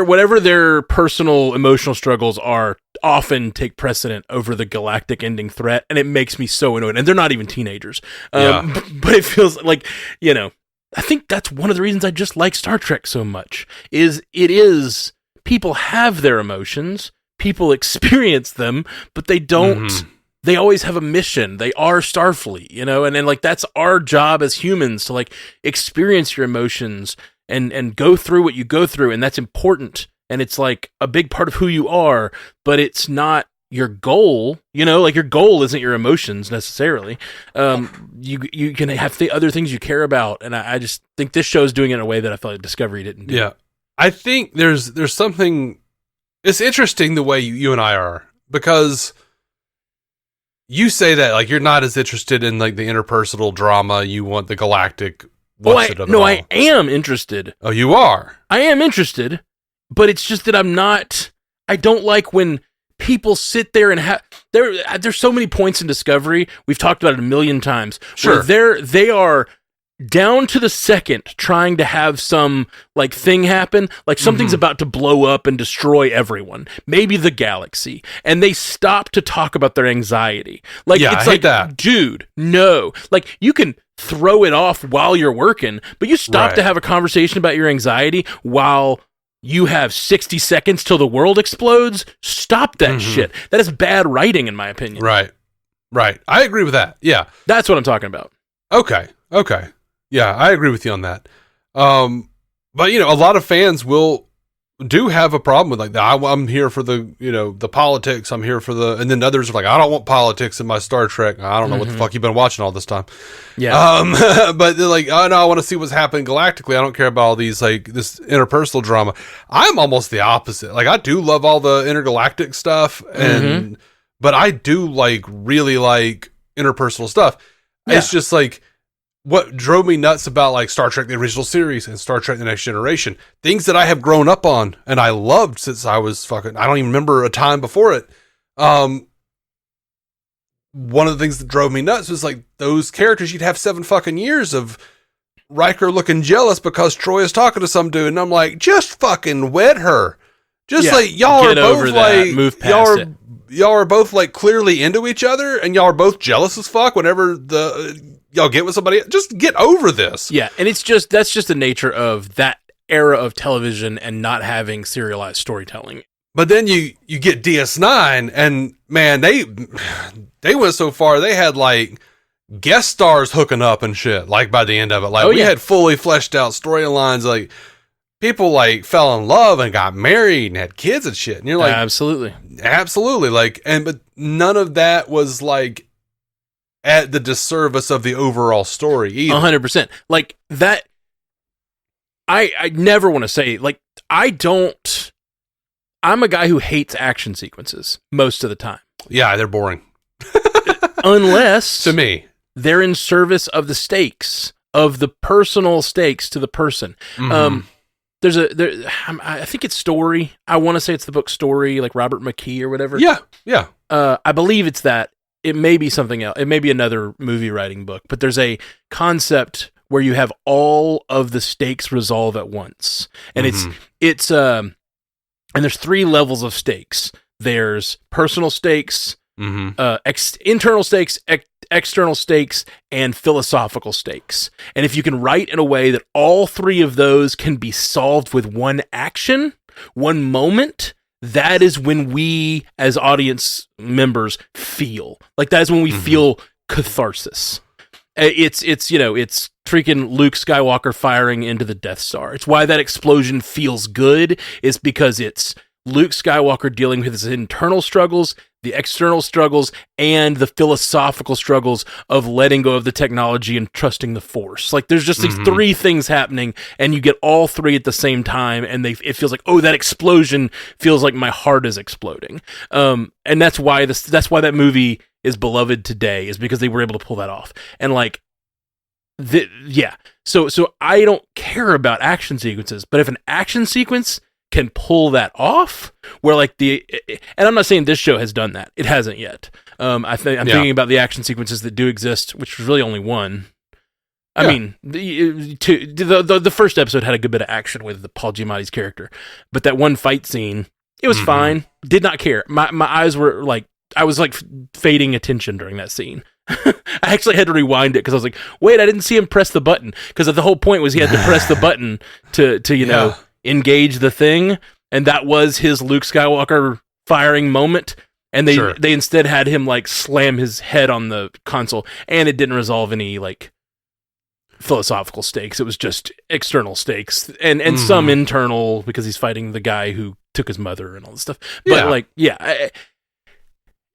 whatever their personal emotional struggles are, often take precedent over the galactic ending threat, and it makes me so annoyed. And they're not even teenagers, but it feels like, you know. I think that's one of the reasons I just like Star Trek so much, is people have their emotions, people experience them, but they don't, they always have a mission. They are Starfleet, you know, and then like, that's our job as humans to like experience your emotions and go through what you go through. And that's important. And it's like a big part of who you are, but it's not your goal, you know, like your goal isn't your emotions necessarily. You can have other things you care about. And I just think this show is doing it in a way that I felt like Discovery didn't do. Yeah. I think there's something, it's interesting the way you and I are, because you say that like you're not as interested in like the interpersonal drama. You want the galactic. I am interested. Oh, you are? I am interested, but it's just that I don't like when people sit there and there's so many points in Discovery. We've talked about it a million times. Sure. Where they are down to the second trying to have some like thing happen, like something's about to blow up and destroy everyone, maybe the galaxy, and they stop to talk about their anxiety. Like, yeah, it's I hate like, that. Dude, no. Like, you can throw it off while you're working, but you stop to have a conversation about your anxiety while you have 60 seconds till the world explodes. Stop that shit. That is bad writing, in my opinion. Right. I agree with that. Yeah. That's what I'm talking about. Okay. Yeah, I agree with you on that. But you know, a lot of fans do have a problem with like that. I'm here for the, you know, the politics. I'm here for and then others are like, I don't want politics in my Star Trek. I don't know what the fuck you've been watching all this time. Yeah. But they're like, oh no, I want to see what's happening galactically. I don't care about all these like this interpersonal drama. I'm almost the opposite. Like I do love all the intergalactic stuff, but I do really like interpersonal stuff. Yeah. It's just like, what drove me nuts about like Star Trek, the original series, and Star Trek, the Next Generation, things that I have grown up on and I loved since I was I don't even remember a time before it. One of the things that drove me nuts was like those characters, you'd have 7 fucking years of Riker looking jealous because Troy is talking to some dude. And I'm like, just fucking wed her. Just like y'all are both like, move past it. Y'all are both like clearly into each other and y'all are both jealous as fuck whenever y'all get with somebody. Just get over this. Yeah, and that's just the nature of that era of television and not having serialized storytelling. But then you get DS9 and man, they went so far they had like guest stars hooking up and shit. Like by the end of it, like we had fully fleshed out storylines. Like people like fell in love and got married and had kids and shit. And you're like, absolutely. Like, but none of that was like at the disservice of the overall story either. 100%. Like that. I never want to say like, I'm a guy who hates action sequences most of the time. Yeah. They're boring. Unless to me, they're in service of the stakes, of the personal stakes to the person. I think it's Story. I want to say it's the book Story, like Robert McKee or whatever. Yeah. I believe it's that. It may be something else. It may be another movie writing book, but there's a concept where you have all of the stakes resolve at once. And and there's 3 levels of stakes. There's personal stakes, internal stakes, external stakes, and philosophical stakes. And if you can write in a way that all 3 of those can be solved with one action, one moment, that is when we as audience members feel. Like that is when we feel catharsis. It's freaking Luke Skywalker firing into the Death Star. It's why that explosion feels good, is because it's Luke Skywalker dealing with his internal struggles, the external struggles, and the philosophical struggles of letting go of the technology and trusting the Force. Like there's just these 3 things happening, and you get all 3 at the same time, and it feels like, oh, that explosion feels like my heart is exploding. And that's why that movie is beloved today, is because they were able to pull that off. And like, so I don't care about action sequences, but if an action sequence can pull that off, where like and I'm not saying this show has done that. It hasn't yet. I'm thinking about the action sequences that do exist, which was really only one. I mean, the first episode had a good bit of action with the Paul Giamatti's character, but that one fight scene, it was fine. Did not care. My eyes were like, I was like fading attention during that scene. I actually had to rewind it because I was like, wait, I didn't see him press the button. Because the whole point was he had to press the button to you know, engage the thing. And that was his Luke Skywalker firing moment. And they instead had him like slam his head on the console. And it didn't resolve any like philosophical stakes. It was just external stakes and some internal because he's fighting the guy who took his mother and all this stuff. But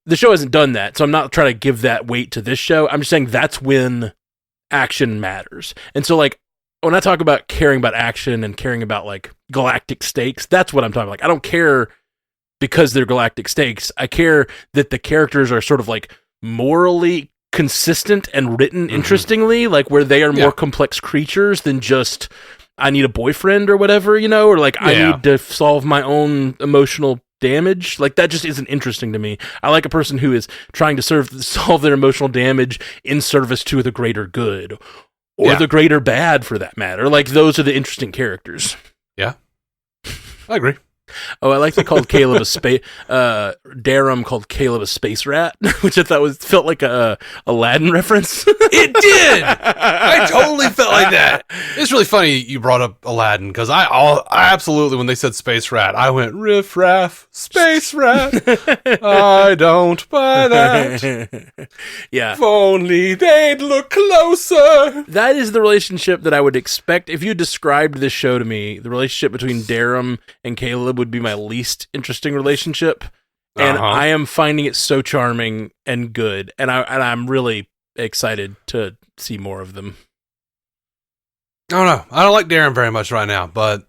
the show hasn't done that, so I'm not trying to give that weight to this show. I'm just saying that's when action matters. And so, like, when I talk about caring about action and caring about, like, galactic stakes, that's what I'm talking about. Like, I don't care because they're galactic stakes. I care that the characters are sort of, like, morally consistent and written interestingly, like, where they are more complex creatures than just, I need a boyfriend or whatever, you know, or, like, I need to solve my own emotional damage. Like, that just isn't interesting to me. I like a person who is trying to solve their emotional damage in service to the greater good or the greater bad, for that matter. Like, those are the interesting characters. Yeah, I agree. Oh, I like they called Caleb a space. Darum called Caleb a space rat, which I thought felt like a Aladdin reference. It did. I totally felt like that. It's really funny you brought up Aladdin because I absolutely, when they said space rat, I went riff raff space rat. I don't buy that. Yeah, if only they'd look closer. That is the relationship that I would expect if you described this show to me. The relationship between Darum and Caleb would be my least interesting relationship, and I am finding it so charming and good, and I'm really excited to see more of them. I don't know. I don't like Darren very much right now, but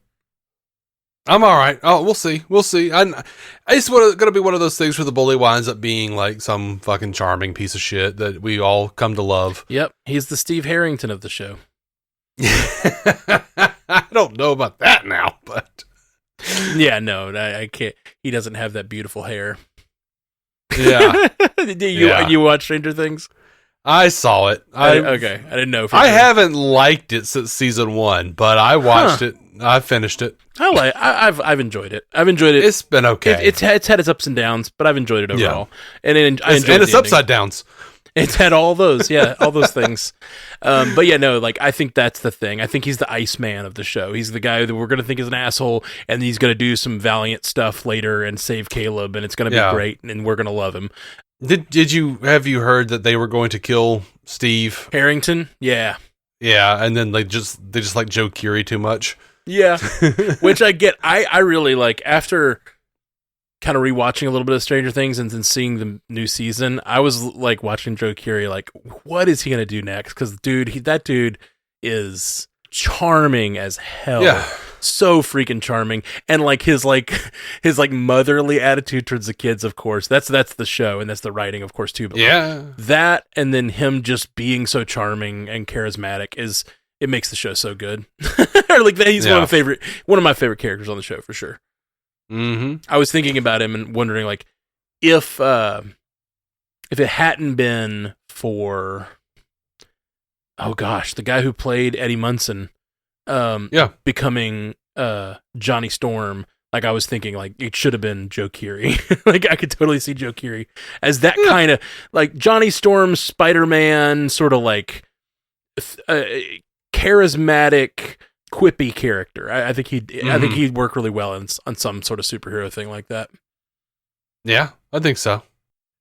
I'm all right. Oh, we'll see. It's going to be one of those things where the bully winds up being like some fucking charming piece of shit that we all come to love. Yep, he's the Steve Harrington of the show. I don't know about that now, but. Yeah, no, I can't. He doesn't have that beautiful hair. Yeah. You watch Stranger Things? I saw it. Okay, I didn't know. I haven't liked it since season 1, but I watched it. I finished it. I've enjoyed it. I've enjoyed it. It's been okay. It's had its ups and downs, but I've enjoyed it overall. And I enjoyed its upside downs. It's had all those, all those things. But yeah, no, like, I think that's the thing. I think he's the Iceman of the show. He's the guy that we're going to think is an asshole, and he's going to do some valiant stuff later and save Caleb, and it's going to be great, and we're going to love him. Have you heard that they were going to kill Steve Harrington? Yeah. Yeah, and then they just like Joe Curie too much. Yeah. Which I get. I really like, after kind of rewatching a little bit of Stranger Things and then seeing the new season, I was like watching Joe Curie, like, what is he gonna do next? Because that dude is charming as hell. Yeah. So freaking charming. And like his motherly attitude towards the kids, of course. That's the show, and that's the writing, of course, too. But that, and then him just being so charming and charismatic, it makes the show so good. Like, he's one of my favorite characters on the show, for sure. Mm-hmm. I was thinking about him and wondering, like, if it hadn't been for, oh gosh, the guy who played Eddie Munson, becoming Johnny Storm, like, I was thinking, like, it should have been Joe Curie. Like, I could totally see Joe Curie as that kind of, like, Johnny Storm, Spider-Man, sort of like charismatic, quippy character. I think he'd work really well on some sort of superhero thing like that. Yeah, I think so.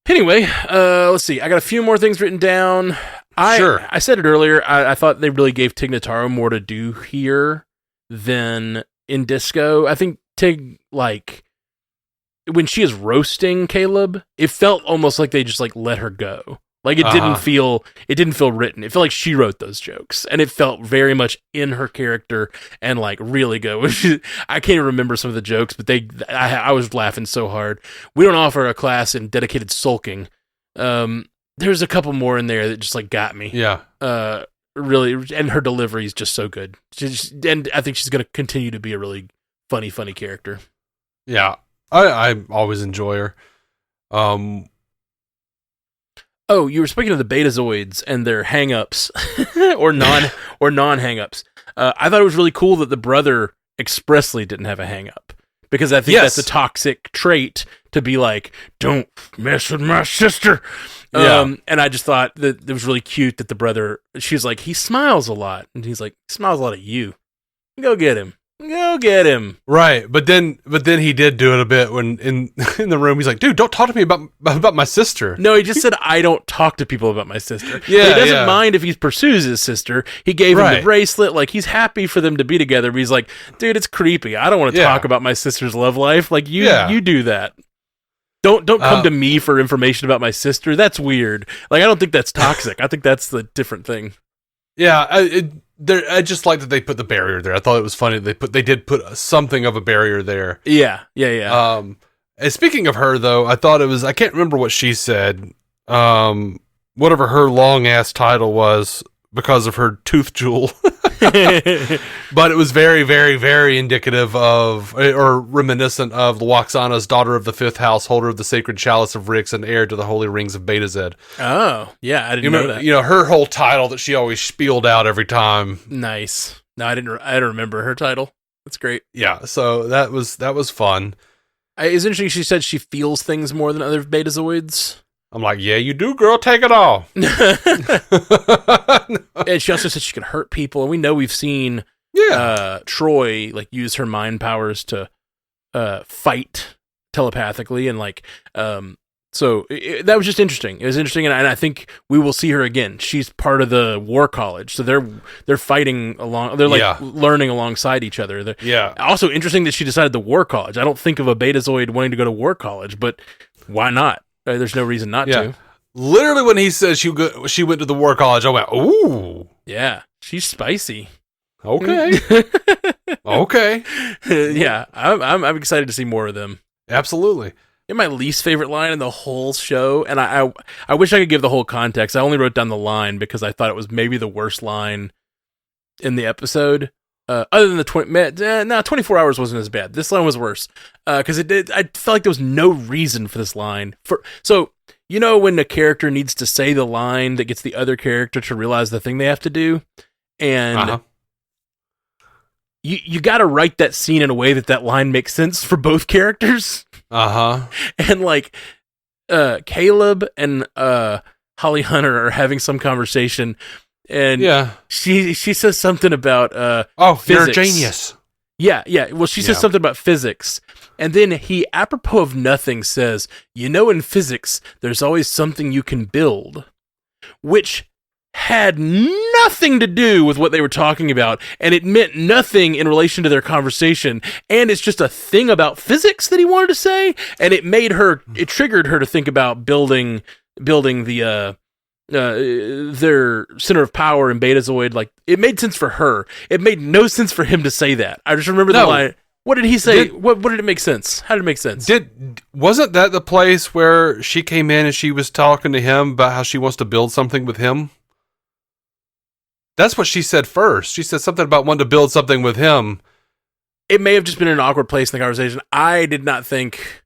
Anyway, let's see. I got a few more things written down. I said it earlier. I thought they really gave Tig Notaro more to do here than in Disco. I think Tig, like, when she is roasting Caleb, it felt almost like they just like let her go. Like, it didn't feel written. It felt like she wrote those jokes, and it felt very much in her character and like really good. I can't even remember some of the jokes, but I was laughing so hard. We don't offer a class in dedicated sulking. There's a couple more in there that just like got me. Yeah. Really, and her delivery is just so good. And I think she's going to continue to be a really funny character. Yeah, I always enjoy her. Oh, you were speaking of the Betazoids and their hang-ups or non-hang-ups. I thought it was really cool that the brother expressly didn't have a hang-up, because I think that's a toxic trait to be like, don't mess with my sister. Yeah. And I just thought that it was really cute that the brother, she's like, he smiles a lot. And he's like, he smiles a lot at you. Go get him. Go get him. Right. But then he did do it a bit when in the room, he's like, dude, don't talk to me about my sister. No, he just said, I don't talk to people about my sister. Yeah. But he doesn't mind if he pursues his sister. He gave him the bracelet. Like, he's happy for them to be together. But he's like, dude, it's creepy. I don't want to talk about my sister's love life. Like, you do that. Don't come to me for information about my sister. That's weird. Like, I don't think that's toxic. I think that's the different thing. Yeah, I just like that they put the barrier there. I thought it was funny they did put something of a barrier there. Yeah. And speaking of her though, I thought it was, I can't remember what she said. Whatever her long ass title was because of her tooth jewel. But it was very, very, very indicative of, or reminiscent of Lwaxana's daughter of the fifth house, holder of the sacred chalice of Rix, and heir to the holy rings of Beta Z. Oh, yeah, I didn't know that. You know, her whole title that she always spieled out every time. Nice. No, I don't remember her title. That's great. Yeah, so that was fun. It's interesting she said she feels things more than other Betazoids. I'm like, yeah, you do, girl. Take it all. And she also said she could hurt people. And we know we've seen Troy like use her mind powers to fight telepathically, and like so that was just interesting. It was interesting, and I think we will see her again. She's part of the War College, so they're fighting along. They're like learning alongside each other. Also interesting that she decided the War College. I don't think of a Betazoid wanting to go to War College, but why not? There's no reason not to. Literally, when he says she went to the War College, I went, ooh. Yeah, she's spicy. Okay. Okay. Yeah, I'm excited to see more of them. Absolutely. And my least favorite line in the whole show, and I wish I could give the whole context. I only wrote down the line because I thought it was maybe the worst line in the episode. Other than the 24 hours wasn't as bad. This line was worse because I felt like there was no reason for this line. So you know when a character needs to say the line that gets the other character to realize the thing they have to do, and you got to write that scene in a way that line makes sense for both characters. And like Caleb and Holly Hunter are having some conversation. And she says something about physics. You're a genius. Yeah. Well, she says something about physics. And then he, apropos of nothing, says, you know, in physics, there's always something you can build. Which had nothing to do with what they were talking about. And it meant nothing in relation to their conversation. And it's just a thing about physics that he wanted to say. And it triggered her to think about building the their center of power in Betazoid. Like, it made sense for her. It made no sense for him to say that. I just remember the line. What did he say? What did it make sense? How did it make sense? Wasn't that the place where she came in and she was talking to him about how she wants to build something with him? That's what she said first. She said something about wanting to build something with him. It may have just been an awkward place in the conversation. I did not think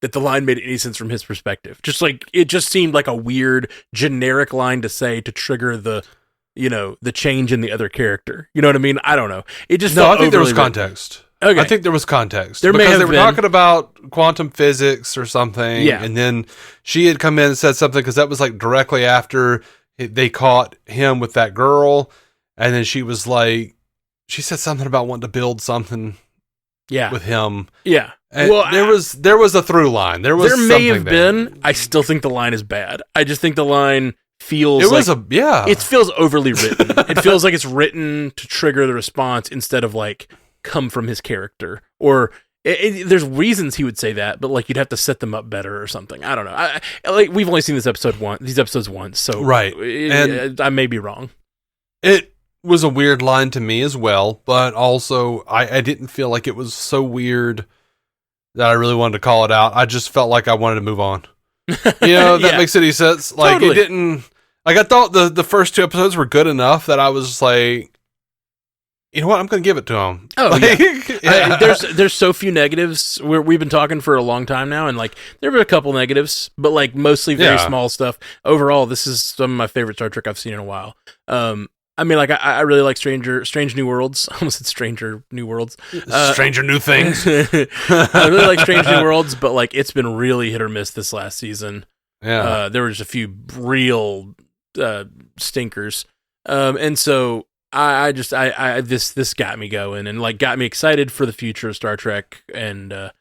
that the line made any sense from his perspective. Just like, it just seemed like a weird, generic line to say to trigger the change in the other character. You know what I mean? I don't know. It just I think there was context. Okay. I think there was context. They were talking about quantum physics or something. Yeah. And then she had come in and said something because that was like directly after they caught him with that girl. And then she was like, she said something about wanting to build something with him. Yeah. And there was a through line. There may have been. I still think the line is bad. I just think the line feels it feels overly written. It feels like it's written to trigger the response instead of like come from his character. Or there's reasons he would say that, but like you'd have to set them up better or something. I don't know. We've only seen these episodes once, so and I may be wrong. It was a weird line to me as well, but also I didn't feel like it was so weird that I really wanted to call it out. I just felt like I wanted to move on. That makes any sense. Like, totally. It didn't, like, I thought the first two episodes were good enough that I was like, you know what, I'm going to give it to him. Oh, there's so few negatives. We've been talking for a long time now, and like, there were a couple negatives, but like mostly very small stuff. Overall, this is some of my favorite Star Trek I've seen in a while. I mean, like, I really like Strange New Worlds. I almost said Stranger New Worlds. Stranger New Things. I really like Strange New Worlds, but like it's been really hit or miss this last season. Yeah. There was a few real stinkers. And so this got me going and like got me excited for the future of Star Trek. And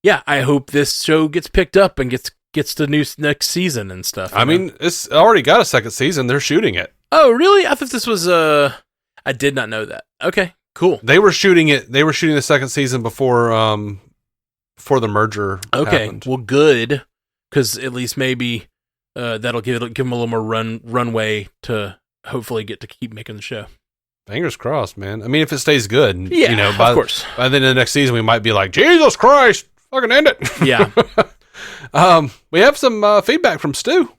yeah, I hope this show gets picked up and gets the next season and stuff. I mean, it's already got a second season. They're shooting it. Oh, really? I thought this was I did not know that. Okay, cool. They were shooting it. They were shooting the second season before the merger. Okay, happened. well, good, because at least maybe that'll give them a little more runway to hopefully get to keep making the show. Fingers crossed, man. I mean, if it stays good, Yeah, of course. By the end of the next season, we might be like, Jesus Christ, fucking end it. Yeah. We have some feedback from Stu.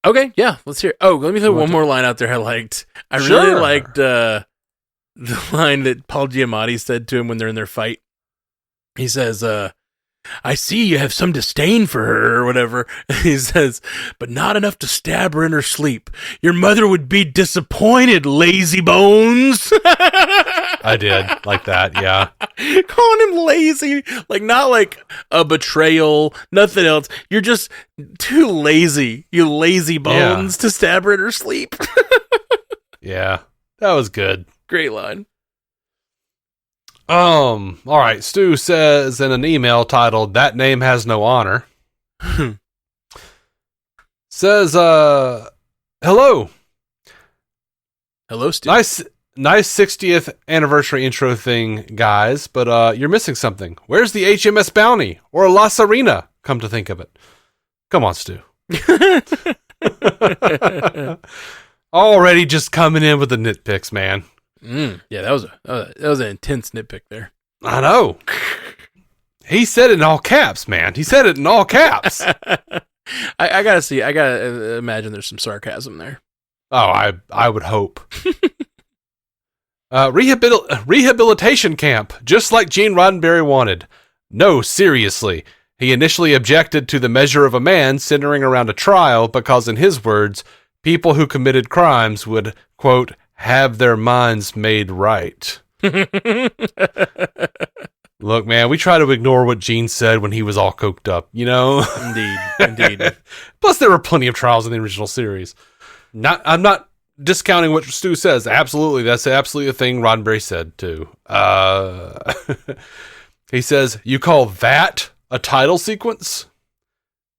Okay, yeah, let's hear. Oh, let me throw one more line out there I liked. I really liked the line that Paul Giamatti said to him when they're in their fight. He says, I see you have some disdain for her or whatever. He says, but not enough to stab her in her sleep. Your mother would be disappointed, lazy bones. I did like that, yeah. Calling him lazy, like not like a betrayal, nothing else. You're just too lazy, you lazy bones, to stab her in her sleep. Yeah, that was good. Great line. All right. Stu says in an email titled "That Name Has No Honor," says, "Hello, Stu. Nice 60th anniversary intro thing, guys. But you're missing something. Where's the HMS Bounty or La Serena? Come to think of it, come on, Stu. Already just coming in with the nitpicks, man." Yeah, that was an intense nitpick there. I know. He said it in all caps, man. He said it in all caps. I gotta imagine there's some sarcasm there. Oh, I would hope. Rehabilitation camp, just like Gene Roddenberry wanted. No, seriously. He initially objected to the measure of a man centering around a trial because, in his words, people who committed crimes would, quote, have their minds made right. Look, man, we try to ignore what Gene said when he was all coked up, you know? Indeed. Plus, there were plenty of trials in the original series. I'm not discounting what Stu says. Absolutely, that's absolutely a thing Roddenberry said, too. He says, you call that a title sequence?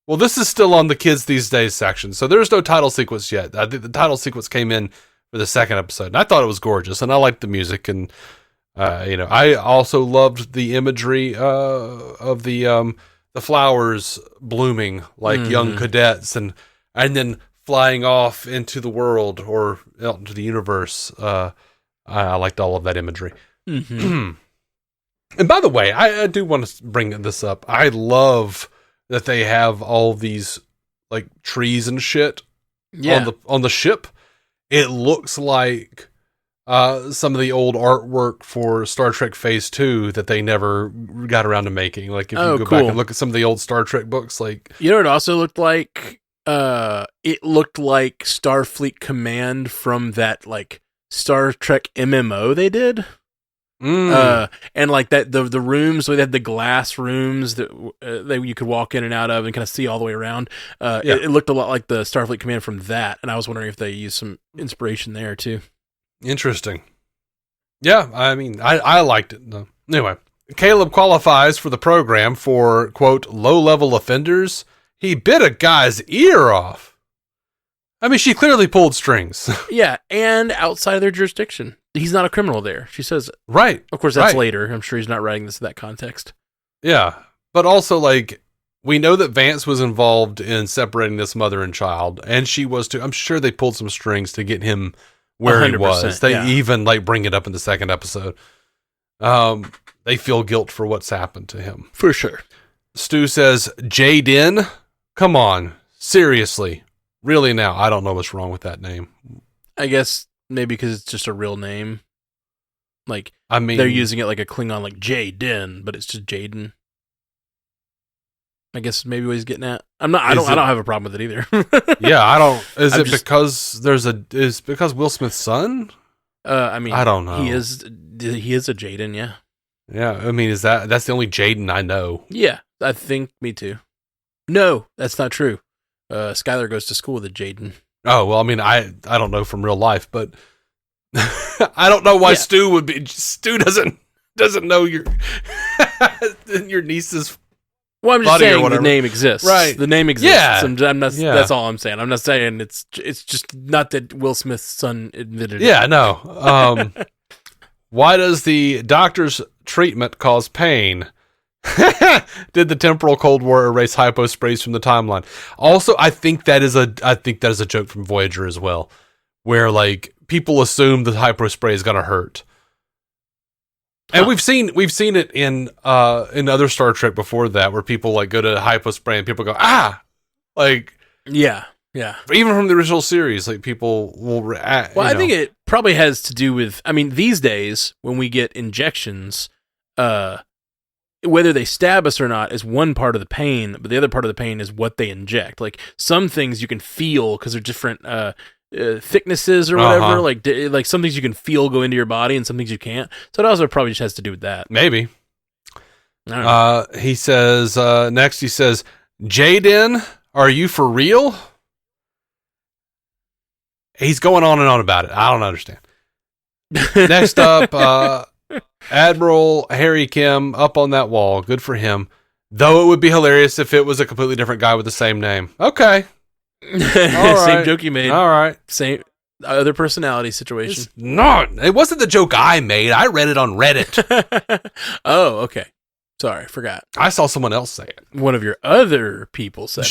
Well, this is still on the Kids These Days section, so there's no title sequence yet. I think the title sequence came in for the second episode, and I thought it was gorgeous, and I liked the music, and I also loved the imagery of the flowers blooming like young cadets, and then flying off into the world or out into the universe. I liked all of that imagery. And by the way, I do want to bring this up. I love that they have all these like trees and shit on the ship. It looks like some of the old artwork for Star Trek Phase 2 that they never got around to making. Like, if you go back and look at some of the old Star Trek books, like... You know, it also looked like... it looked like Starfleet Command from that, like, Star Trek MMO they did. And like that, the rooms, so they had the glass rooms that you could walk in and out of and kind of see all the way around. It looked a lot like the Starfleet Command from that, and I was wondering if they used some inspiration there too. Interesting. Yeah, I mean, I liked it. No. Anyway, Caleb qualifies for the program for, quote, low-level offenders. He bit a guy's ear off. I mean, she clearly pulled strings. Yeah, and outside of their jurisdiction. He's not a criminal there. She says, right. Of course, that's later. I'm sure he's not writing this in that context. Yeah, but also, like, we know that Vance was involved in separating this mother and child, and she was too. I'm sure they pulled some strings to get him where he was. They even, like, bring it up in the second episode. They feel guilt for what's happened to him. For sure. Stu says, Jaden? Come on. Seriously. Really now? I don't know what's wrong with that name. I guess maybe because it's just a real name. Like, I mean, they're using it like a Klingon, like Jaden, but it's just Jaden. I guess maybe what he's getting at. I don't have a problem with it either. Yeah, I don't. Because because Will Smith's son? I mean, I don't know. He is a Jaden, yeah. Yeah, I mean, that's the only Jaden I know. Yeah, I think me too. No, that's not true. Skylar goes to school with a Jaden. Oh, well, I mean, I don't know from real life, but I don't know why Stu would be. Stu doesn't know your niece's. Well, I'm just saying the name exists. Right. The name exists. Yeah. I'm not, That's all I'm saying. I'm not saying it's just not that Will Smith's son admitted it. Yeah, no. Why does the doctor's treatment cause pain? Did the temporal Cold War erase hypo sprays from the timeline? Also, I think that is a joke from Voyager as well, where like people assume the hypo spray is gonna hurt. And we've seen it in other Star Trek before that, where people like go to hypospray and people go like yeah. Even from the original series, like people will react. Well, I think it probably has to do with. I mean, these days when we get injections, whether they stab us or not is one part of the pain, but the other part of the pain is what they inject. Like some things you can feel because they're different. Thicknesses or whatever, like some things you can feel go into your body and some things you can't. So it also probably just has to do with that. Maybe. I don't know. He says, next he says, Jaden, are you for real? He's going on and on about it. I don't understand. Next up, Admiral Harry Kim up on that wall. Good for him. Though it would be hilarious if it was a completely different guy with the same name. Okay. Same joke you made. All right. Same other personality situation. It wasn't the joke I made. I read it on Reddit. Oh, okay. Sorry, forgot. I saw someone else say it. One of your other people said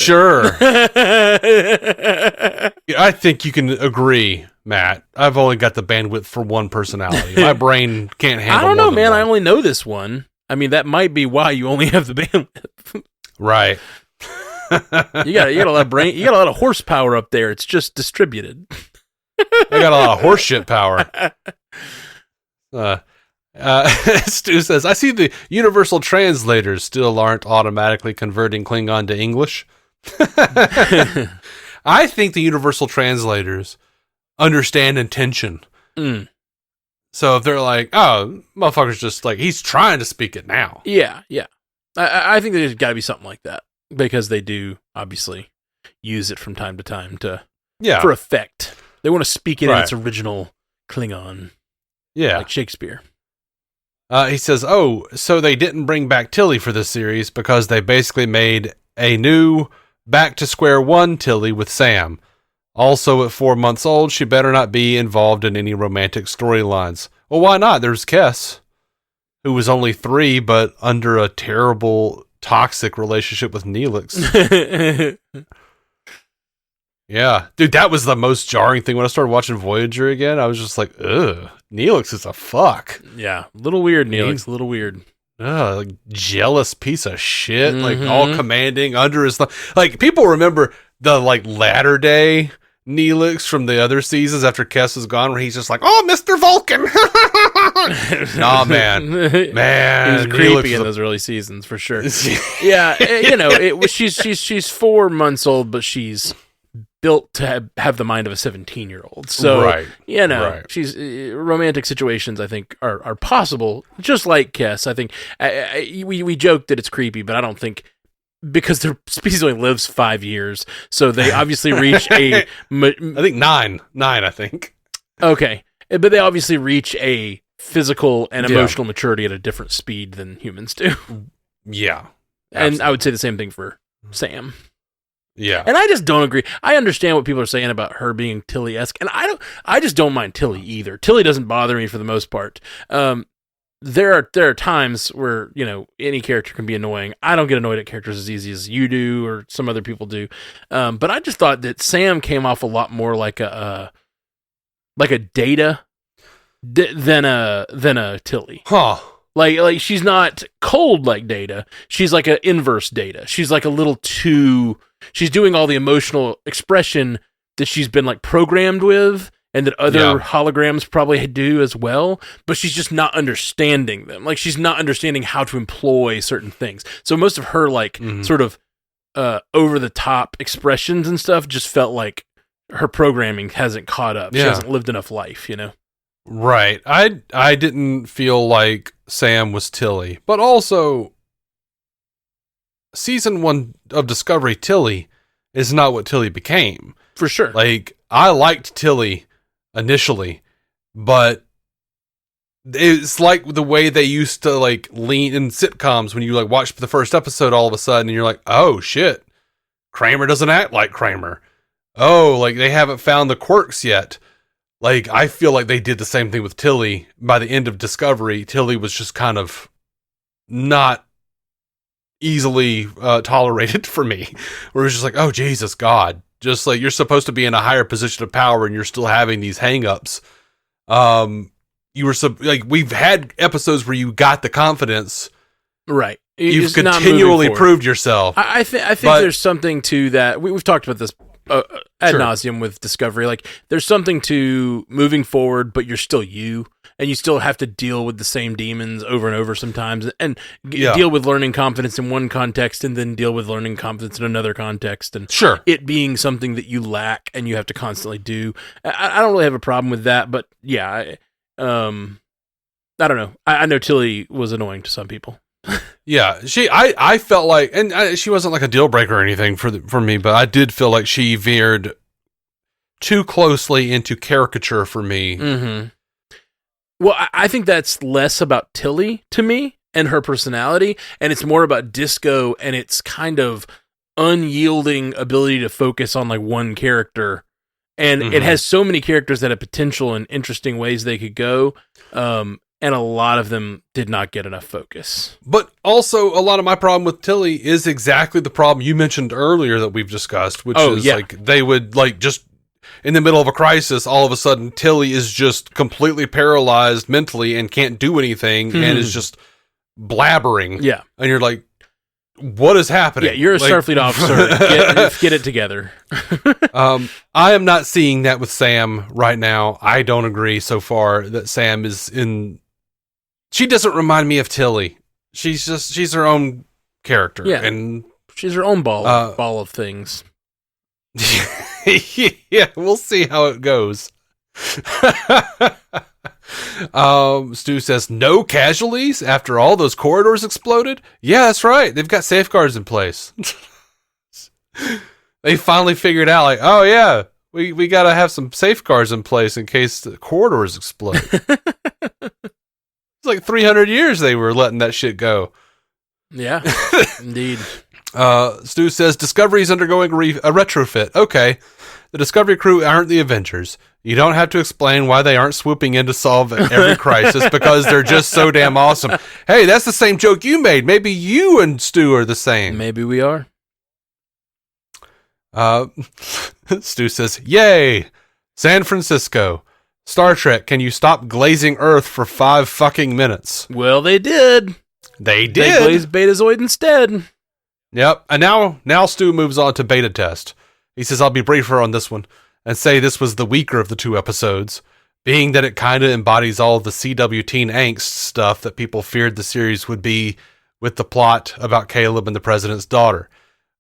it. I think you can agree, Matt. I've only got the bandwidth for one personality. My brain can't handle. I don't know, man. One. I only know this one. I mean, that might be why you only have the bandwidth. Right. You got a lot of brain. You got a lot of horsepower up there. It's just distributed. I got a lot of horseshit power. Stu says, I see the universal translators still aren't automatically converting Klingon to English. I think the universal translators understand intention. Mm. So if they're like, oh, motherfucker's just like, he's trying to speak it now. Yeah. I think there's got to be something like that. Because they do obviously use it from time to time for effect. They want to speak it in its original Klingon. Yeah. Like Shakespeare. He says, oh, so they didn't bring back Tilly for this series because they basically made a new back to square one Tilly with Sam. Also at 4 months old, she better not be involved in any romantic storylines. Well, why not? There's Kess, who was only 3, but under a terrible toxic relationship with Neelix. Yeah. Dude, that was the most jarring thing when I started watching Voyager again. I was just like, ugh, Neelix is a fuck. Yeah. A little weird, Neelix. A little weird. Like jealous piece of shit. Like all commanding under his thumb. Like people remember the like latter day Neelix from the other seasons after Kess was gone, where he's just like, "Oh, Mr. Vulcan." Nah, man, he was creepy in those early seasons for sure. Yeah, she's 4 months old, but she's built to have the mind of a 17-year-old. So, she's romantic situations. I think are possible, just like Kess. I think we joke that it's creepy, but I don't think. Because their species only lives 5 years, so they obviously reach I think 9, I think. Okay, but they obviously reach a physical and emotional maturity at a different speed than humans do. Yeah. Absolutely. And I would say the same thing for Sam. Yeah. And I just don't agree. I understand what people are saying about her being Tilly-esque, and I just don't mind Tilly either. Tilly doesn't bother me for the most part. There are times where, any character can be annoying. I don't get annoyed at characters as easy as you do or some other people do. But I just thought that Sam came off a lot more like a Data than a Tilly. Huh. Like she's not cold like Data. She's like an inverse Data. She's like a little too. She's doing all the emotional expression that she's been like programmed with. And that other holograms probably do as well, but she's just not understanding them. Like she's not understanding how to employ certain things. So most of her sort of over the top expressions and stuff just felt like her programming hasn't caught up. She hasn't lived enough life, Right. I didn't feel like Sam was Tilly, but also season 1 of Discovery Tilly is not what Tilly became. For sure. Like, I liked Tilly initially, but it's like the way they used to like lean in sitcoms when you like watch the first episode all of a sudden and you're like, oh shit, Kramer doesn't act like Kramer. Oh, like they haven't found the quirks yet. Like, I feel like they did the same thing with Tilly. By the end of Discovery, Tilly was just kind of not easily tolerated for me. Where it was just like, oh, Jesus, God. Just like, you're supposed to be in a higher position of power and you're still having these hang-ups. You were like, we've had episodes where you got the confidence. Right. You've continually proved yourself. I think there's something to that. We've talked about this ad nauseum with Discovery. Like, there's something to moving forward, but you're still you, and you still have to deal with the same demons over and over sometimes, and deal with learning confidence in one context, and then deal with learning confidence in another context, and it being something that you lack and you have to constantly do. I don't really have a problem with that, but yeah, I don't know. I know Tilly was annoying to some people. Yeah, I felt like, and she wasn't like a deal breaker or anything for me, but I did feel like she veered too closely into caricature for me. Mm-hmm. Well, I think that's less about Tilly to me and her personality, and it's more about Disco and its kind of unyielding ability to focus on like one character. And it has so many characters that have potential and interesting ways they could go. And a lot of them did not get enough focus. But also, a lot of my problem with Tilly is exactly the problem you mentioned earlier that we've discussed, which is like they would like just in the middle of a crisis, all of a sudden Tilly is just completely paralyzed mentally and can't do anything and is just blabbering. Yeah. And you're like, what is happening? Yeah, you're a Starfleet officer. Get it together. I am not seeing that with Sam right now. I don't agree so far that Sam is in... She doesn't remind me of Tilly. She's her own character. Yeah, and she's her own ball of things. Yeah, we'll see how it goes. Stu says, no casualties after all those corridors exploded? Yeah, that's right. They've got safeguards in place. They finally figured out, like, oh yeah, we got to have some safeguards in place in case the corridors explode. It's like 300 years they were letting that shit go. Yeah, indeed. Stu says, Discovery's undergoing a retrofit. Okay. The Discovery crew aren't the Avengers. You don't have to explain why they aren't swooping in to solve every crisis because they're just so damn awesome. Hey, that's the same joke you made. Maybe you and Stu are the same. Maybe we are. Stu says, yay! San Francisco. Star Trek, can you stop glazing Earth for 5 fucking minutes? Well, they did. They did. They glazed Betazoid instead. Yep. And now Stu moves on to Beta Test. He says, I'll be briefer on this one and say this was the weaker of the 2 episodes, being that it kind of embodies all of the CW teen angst stuff that people feared the series would be with the plot about Caleb and the president's daughter.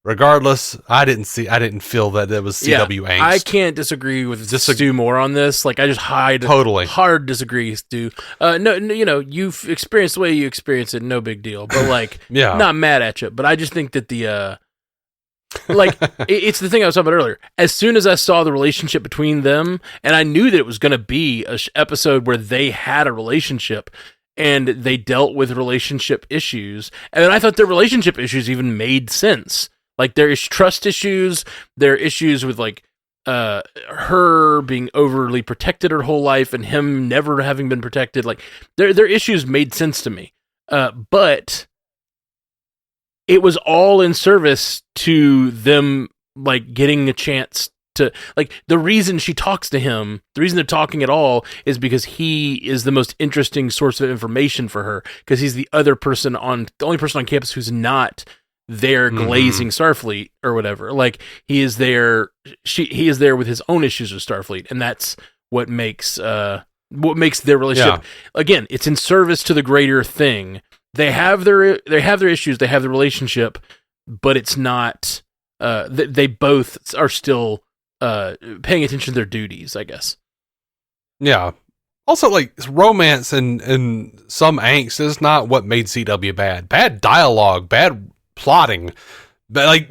Regardless, I didn't feel that it was CW angst. I can't disagree with Stu more on this. Like, I just hard disagree, Stu. No, you've experienced the way you experienced it, no big deal. But like, not mad at you. But I just think that the it's the thing I was talking about earlier. As soon as I saw the relationship between them, and I knew that it was going to be an episode where they had a relationship and they dealt with relationship issues, and then I thought their relationship issues even made sense. Like, there is trust issues, there are issues with like her being overly protected her whole life and him never having been protected. Like, their issues made sense to me, but it was all in service to them, like, getting a chance to, like, the reason she talks to him, the reason they're talking at all is because he is the most interesting source of information for her, because he's the only person on campus who's not there glazing Starfleet or whatever. Like, he is there with his own issues with Starfleet, and that's what makes their relationship. Again, it's in service to the greater thing. They have their issues, they have the relationship, but it's not they both are still paying attention to their duties, I guess. Yeah. Also, like, romance and some angst is not what made CW bad. Bad dialogue, bad plotting. But, like,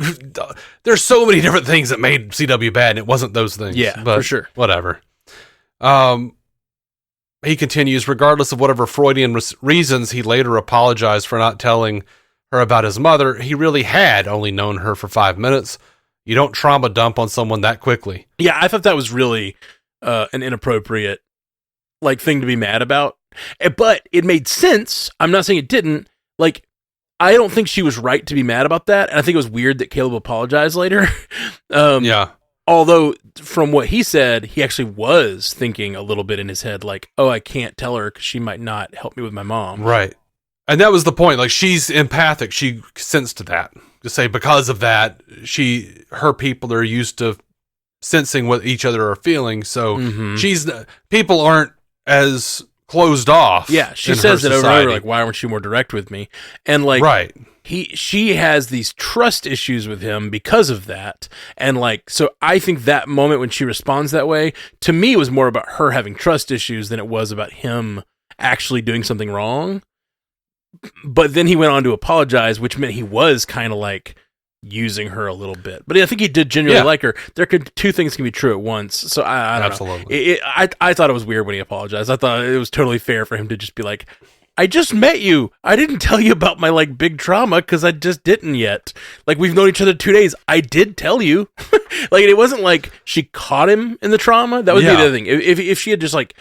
there's so many different things that made CW bad, and it wasn't those things. Yeah, but for sure. Whatever. He continues, regardless of whatever Freudian reasons he later apologized for not telling her about his mother, he really had only known her for 5 minutes. You don't trauma dump on someone that quickly. Yeah, I thought that was really an inappropriate thing to be mad about. But it made sense. I'm not saying it didn't. Like, I don't think she was right to be mad about that. And I think it was weird that Caleb apologized later. Yeah. Although, from what he said, he actually was thinking a little bit in his head, like, oh, I can't tell her because she might not help me with my mom. Right. And that was the point. Like, she's empathic. She sensed that. To say because of that, her people are used to sensing what each other are feeling. So people aren't as closed off. Yeah, she says it over and over, like, why aren't you more direct with me? And like, right. She has these trust issues with him because of that. And like, so I think that moment when she responds that way, to me, was more about her having trust issues than it was about him actually doing something wrong. But then he went on to apologize, which meant he was kind of like using her a little bit. But I think he did genuinely like her. Two things can be true at once. So I don't know. I thought it was weird when he apologized. I thought it was totally fair for him to just be like, I just met you. I didn't tell you about my like big trauma because I just didn't yet. Like, we've known each other 2 days. I did tell you. Like, it wasn't like she caught him in the trauma. That would be the other thing. If she had just like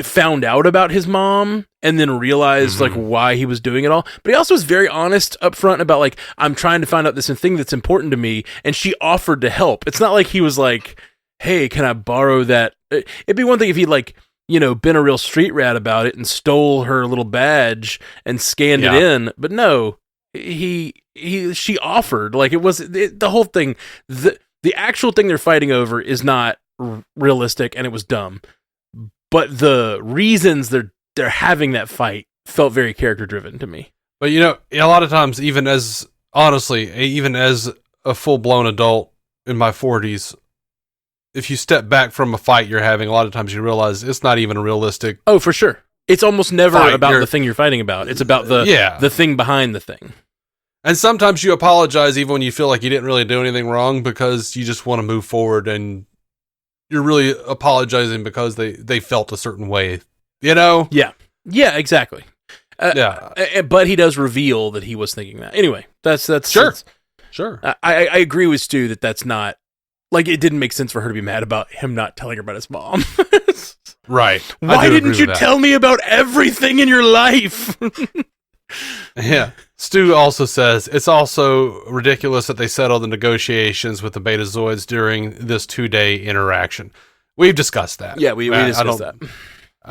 found out about his mom and then realized like why he was doing it all. But he also was very honest up front about like, I'm trying to find out this thing that's important to me. And she offered to help. It's not like he was like, hey, can I borrow that? It'd be one thing if he like, been a real street rat about it and stole her little badge and scanned it in. But no, she offered. Like, it was the whole thing. The actual thing they're fighting over is not realistic, and it was dumb. But the reasons they're having that fight felt very character driven to me. But a lot of times, even as a full blown adult in my 40s. If you step back from a fight you're having, a lot of times you realize it's not even a realistic. Oh, for sure. It's almost never about the thing you're fighting about. It's about the thing behind the thing. And sometimes you apologize even when you feel like you didn't really do anything wrong because you just want to move forward and you're really apologizing because they felt a certain way, Yeah. Yeah, exactly. But he does reveal that he was thinking that. Anyway, that's sure. I agree with Stu that's not. Like, it didn't make sense for her to be mad about him not telling her about his mom. Right. Why didn't you tell me about everything in your life? Yeah. Stu also says, it's also ridiculous that they settled the negotiations with the Betazoids during this 2-day interaction. We've discussed that. Yeah, we discussed that.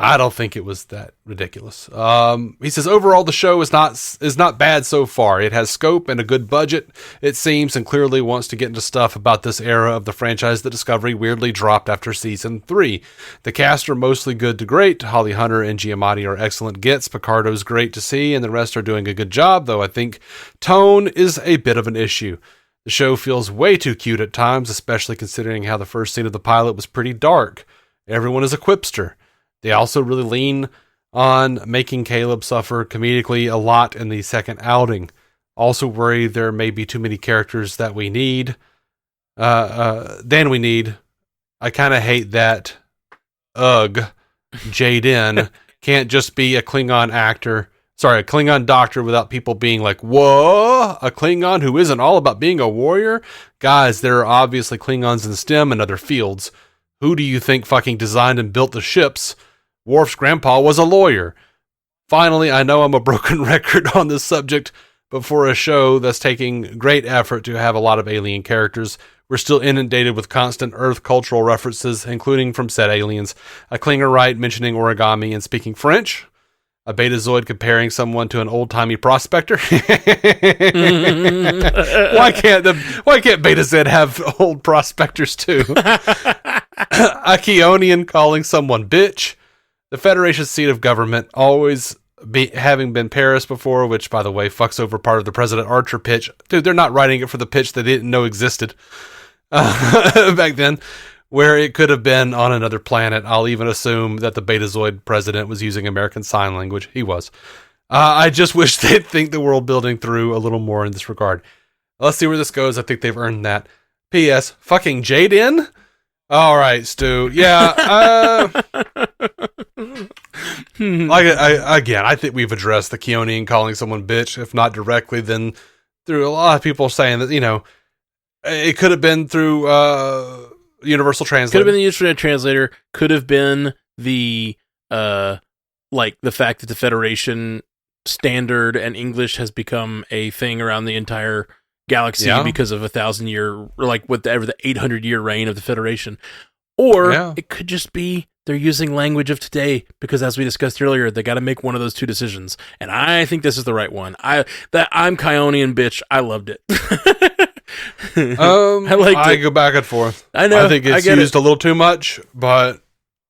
I don't think it was that ridiculous. He says, overall, the show is not bad so far. It has scope and a good budget, it seems, and clearly wants to get into stuff about this era of the franchise that Discovery weirdly dropped after season 3. The cast are mostly good to great. Holly Hunter and Giamatti are excellent gets. Picardo's great to see, and the rest are doing a good job, though I think tone is a bit of an issue. The show feels way too cute at times, especially considering how the first scene of the pilot was pretty dark. Everyone is a quipster. They also really lean on making Caleb suffer comedically a lot in the second outing. Also worry there may be too many characters that we need. Than we need. I kind of hate that. Jaden can't just be a Klingon doctor without people being like, whoa, a Klingon who isn't all about being a warrior? Guys, there are obviously Klingons in STEM and other fields. Who do you think fucking designed and built the ships? Worf's grandpa was a lawyer. Finally, I know I'm a broken record on this subject, but for a show that's taking great effort to have a lot of alien characters, we're still inundated with constant Earth cultural references, including from said aliens. A Klingerite mentioning origami and speaking French. A Betazoid comparing someone to an old-timey prospector. Why can't Betazoid have old prospectors too? A Keonian calling someone bitch. The Federation's seat of government always having been Paris before, which, by the way, fucks over part of the President Archer pitch. Dude, they're not writing it for the pitch they didn't know existed back then, where it could have been on another planet. I'll even assume that the Betazoid president was using American Sign Language. He was. I just wish they'd think the world building through a little more in this regard. Let's see where this goes. I think they've earned that. P.S. Fucking Jaden? All right, Stu. Yeah. I think we've addressed the Keonian calling someone bitch, if not directly, then through a lot of people saying that, it could have been through Universal Translator. Could have been the Universal Translator. Could have been the the fact that the Federation standard and English has become a thing around the entire galaxy because of 1,000-year, or whatever, the 800-year reign of the Federation. Or it could just be they're using language of today because, as we discussed earlier, they got to make one of those two decisions. And I think this is the right one. I'm Kionian bitch. I loved it. I go back and forth. I know. I think it's used a little too much, but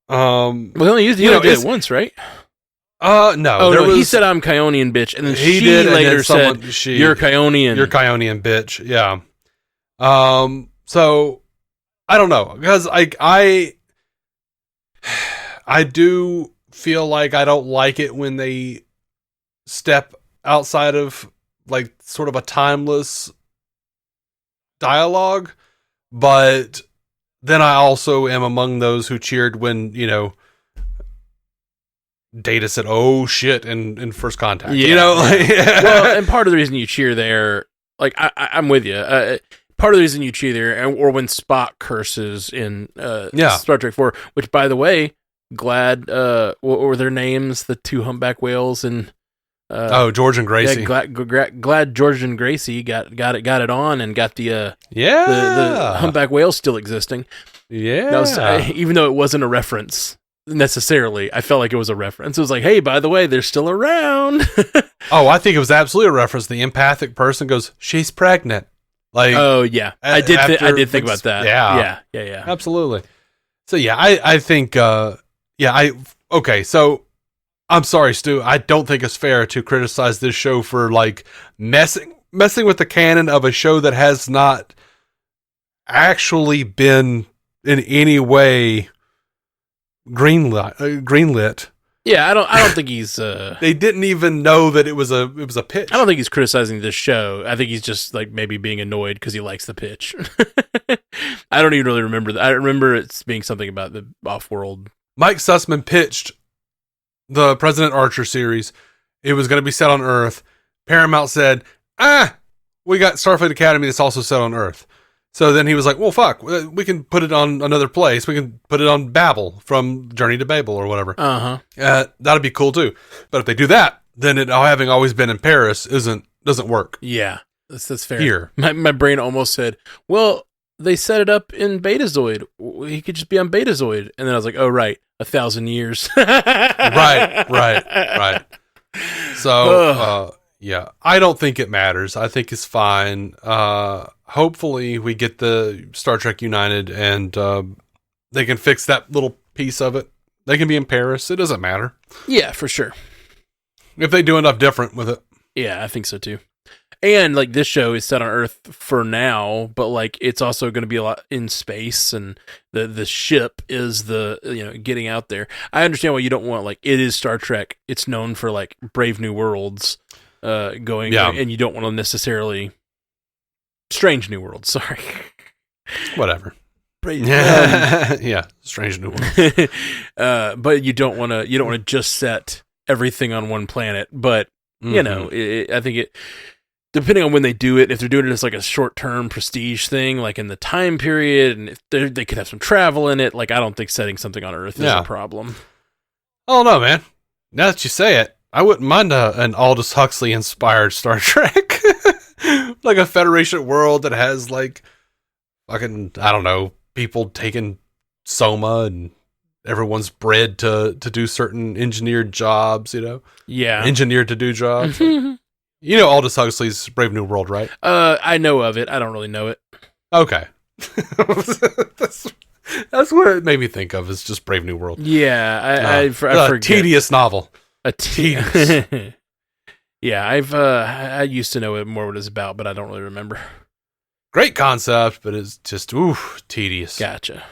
we only used it once, right? No. Oh, no, he said I'm Kionian bitch, and then he she later said you're Kionian. You're Kionian bitch. Yeah. So I don't know, because I do feel like I don't like it when they step outside of sort of a timeless dialogue, but then I also am among those who cheered when Data said, "Oh shit!" in First Contact. Well, and part of the reason you cheer there, I'm with you. Part of the reason you cheer there, or when Spock curses in Star Trek 4, which, by the way, glad what were their names? The two humpback whales and George and Gracie. Yeah, glad George and Gracie got it on and got the humpback whale still existing. Yeah, even though it wasn't a reference necessarily, I felt like it was a reference. It was like, hey, by the way, they're still around. I think it was absolutely a reference. The empathic person goes, "She's pregnant." Oh yeah, I did think about that. Yeah, absolutely. So yeah, I think okay. So I'm sorry, Stu. I don't think it's fair to criticize this show for messing with the canon of a show that has not actually been in any way greenlit. Yeah, I don't think he's. They didn't even know that it was a pitch. I don't think he's criticizing this show. I think he's just maybe being annoyed because he likes the pitch. I don't even really remember that. I remember it being something about the off-world. Mike Sussman pitched the President Archer series. It was going to be set on Earth. Paramount said, we got Starfleet Academy that's also set on Earth. So then he was like, well, fuck, we can put it on another place. We can put it on Babel, from Journey to Babel or whatever. That'd be cool too. But if they do that, then it having always been in Paris doesn't work. Yeah, that's fair. Here. My brain almost said, well, they set it up in Betazoid. He could just be on Betazoid. And then I was like, oh, right, 1,000 years. Right. So, yeah, I don't think it matters. I think it's fine. Hopefully we get the Star Trek United and they can fix that little piece of it. They can be in Paris. It doesn't matter. Yeah, for sure. If they do enough different with it. Yeah, I think so too. And this show is set on Earth for now, but it's also going to be a lot in space, and the ship is the getting out there. I understand why you don't want it is Star Trek. It's known for Brave New Worlds going, and you don't want to necessarily Strange New Worlds. Sorry, whatever. Strange New Worlds. But you don't want to just set everything on one planet. But I think it. Depending on when they do it, if they're doing it as a short-term prestige thing, in the time period, and if they could have some travel in it, I don't think setting something on Earth is a problem. Oh, no, man. Now that you say it, I wouldn't mind an Aldous Huxley-inspired Star Trek. A Federation world that has, fucking, I don't know, people taking soma and everyone's bred to do certain engineered jobs, Yeah. Engineered to do jobs. Aldous Huxley's Brave New World, right? I know of it. I don't really know it. Okay. That's what it made me think of, is just Brave New World. Yeah, I forget. Tedious novel. Tedious. Yeah, I used to know it more what it's about, but I don't really remember. Great concept, but it's just tedious. Gotcha.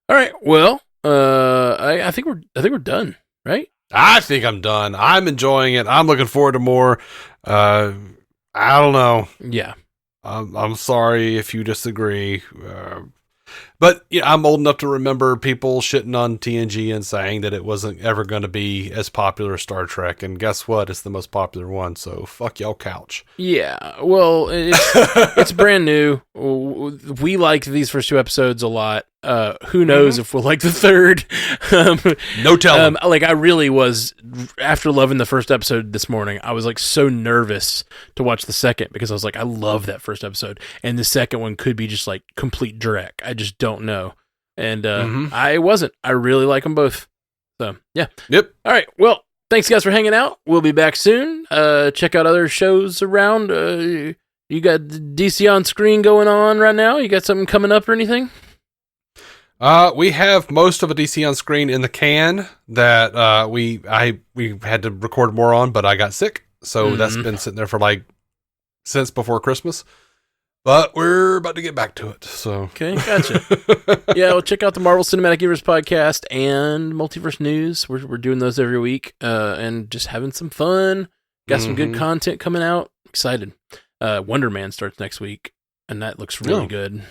All right, well, I think we're done, right? I think I'm done. I'm enjoying it. I'm looking forward to more. I don't know. Yeah. I'm sorry if you disagree. But yeah, I'm old enough to remember people shitting on TNG and saying that it wasn't ever going to be as popular as Star Trek. And guess what? It's the most popular one. So fuck y'all couch. Yeah. Well, it's brand new. We like these first 2 episodes a lot. Who knows if we'll like the third? No telling. Like I really was, after loving the first episode this morning, I was like so nervous to watch the second because I was like, I love that first episode, and the second one could be just like complete dreck. I just don't know, and I wasn't. I really like them both. So yeah. Yep. All right. Well, thanks guys for hanging out. We'll be back soon. Check out other shows around. You got DC on screen going on right now? You got something coming up or anything? We have most of a DC on screen in the can that we had to record more on, but I got sick, so that's been sitting there for like since before Christmas. But we're about to get back to it. So okay, gotcha. Yeah, well, check out the Marvel Cinematic Universe podcast and Multiverse News. We're doing those every week, and just having some fun. Got some good content coming out. Excited. Wonder Man starts next week, and that looks really good.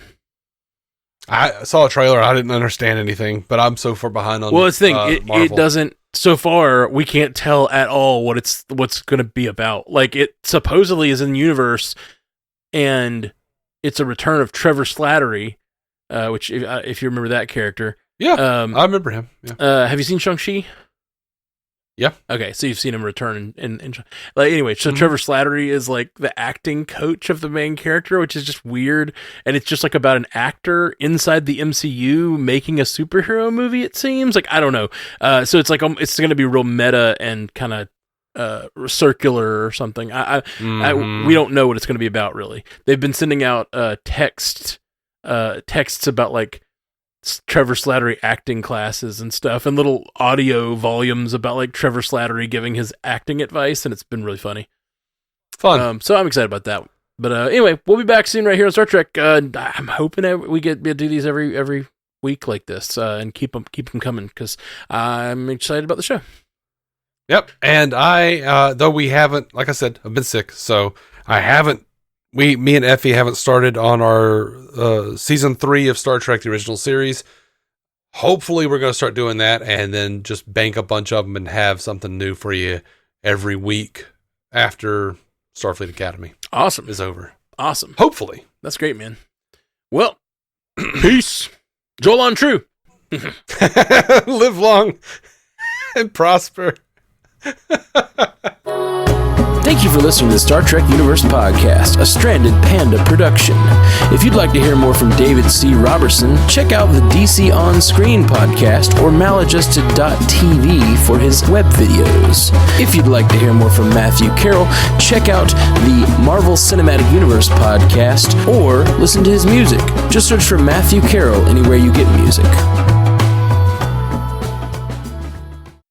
I saw a trailer. I didn't understand anything, but I'm so far behind on. Well, it's the thing. It doesn't. So far, we can't tell at all what's going to be about. Like, it supposedly is in the universe, and it's a return of Trevor Slattery, which if you remember that character, I remember him. Yeah. Have you seen Shang-Chi? Yeah. Okay, so you've seen him return in like anyway. So Trevor Slattery is like the acting coach of the main character, which is just weird, and it's just like about an actor inside the MCU making a superhero movie. It seems like I don't know. So it's like it's going to be real meta and kind of circular or something. We don't know what it's going to be about really. They've been sending out texts about like Trevor Slattery acting classes and stuff, and little audio volumes about like Trevor Slattery giving his acting advice, and it's been really funny. Fun. So I'm excited about that. But anyway, we'll be back soon right here on Star Trek. I'm hoping we get to do these every week like this, and keep them coming because I'm excited about the show. Yep. And I, though we haven't, like I said, I've been sick, so I haven't. Me and Effie haven't started on our season 3 of Star Trek: The Original Series. Hopefully, we're going to start doing that, and then just bank a bunch of them and have something new for you every week after Starfleet Academy. Awesome is over. Awesome. Hopefully, that's great, man. Well, peace. Joel on True. Live long and prosper. Thank you for listening to the Star Trek Universe Podcast, a Stranded Panda production. If you'd like to hear more from David C. Robertson, check out the DC On Screen podcast or maladjusted.tv for his web videos. If you'd like to hear more from Matthew Carroll, check out the Marvel Cinematic Universe podcast or listen to his music. Just search for Matthew Carroll anywhere you get music.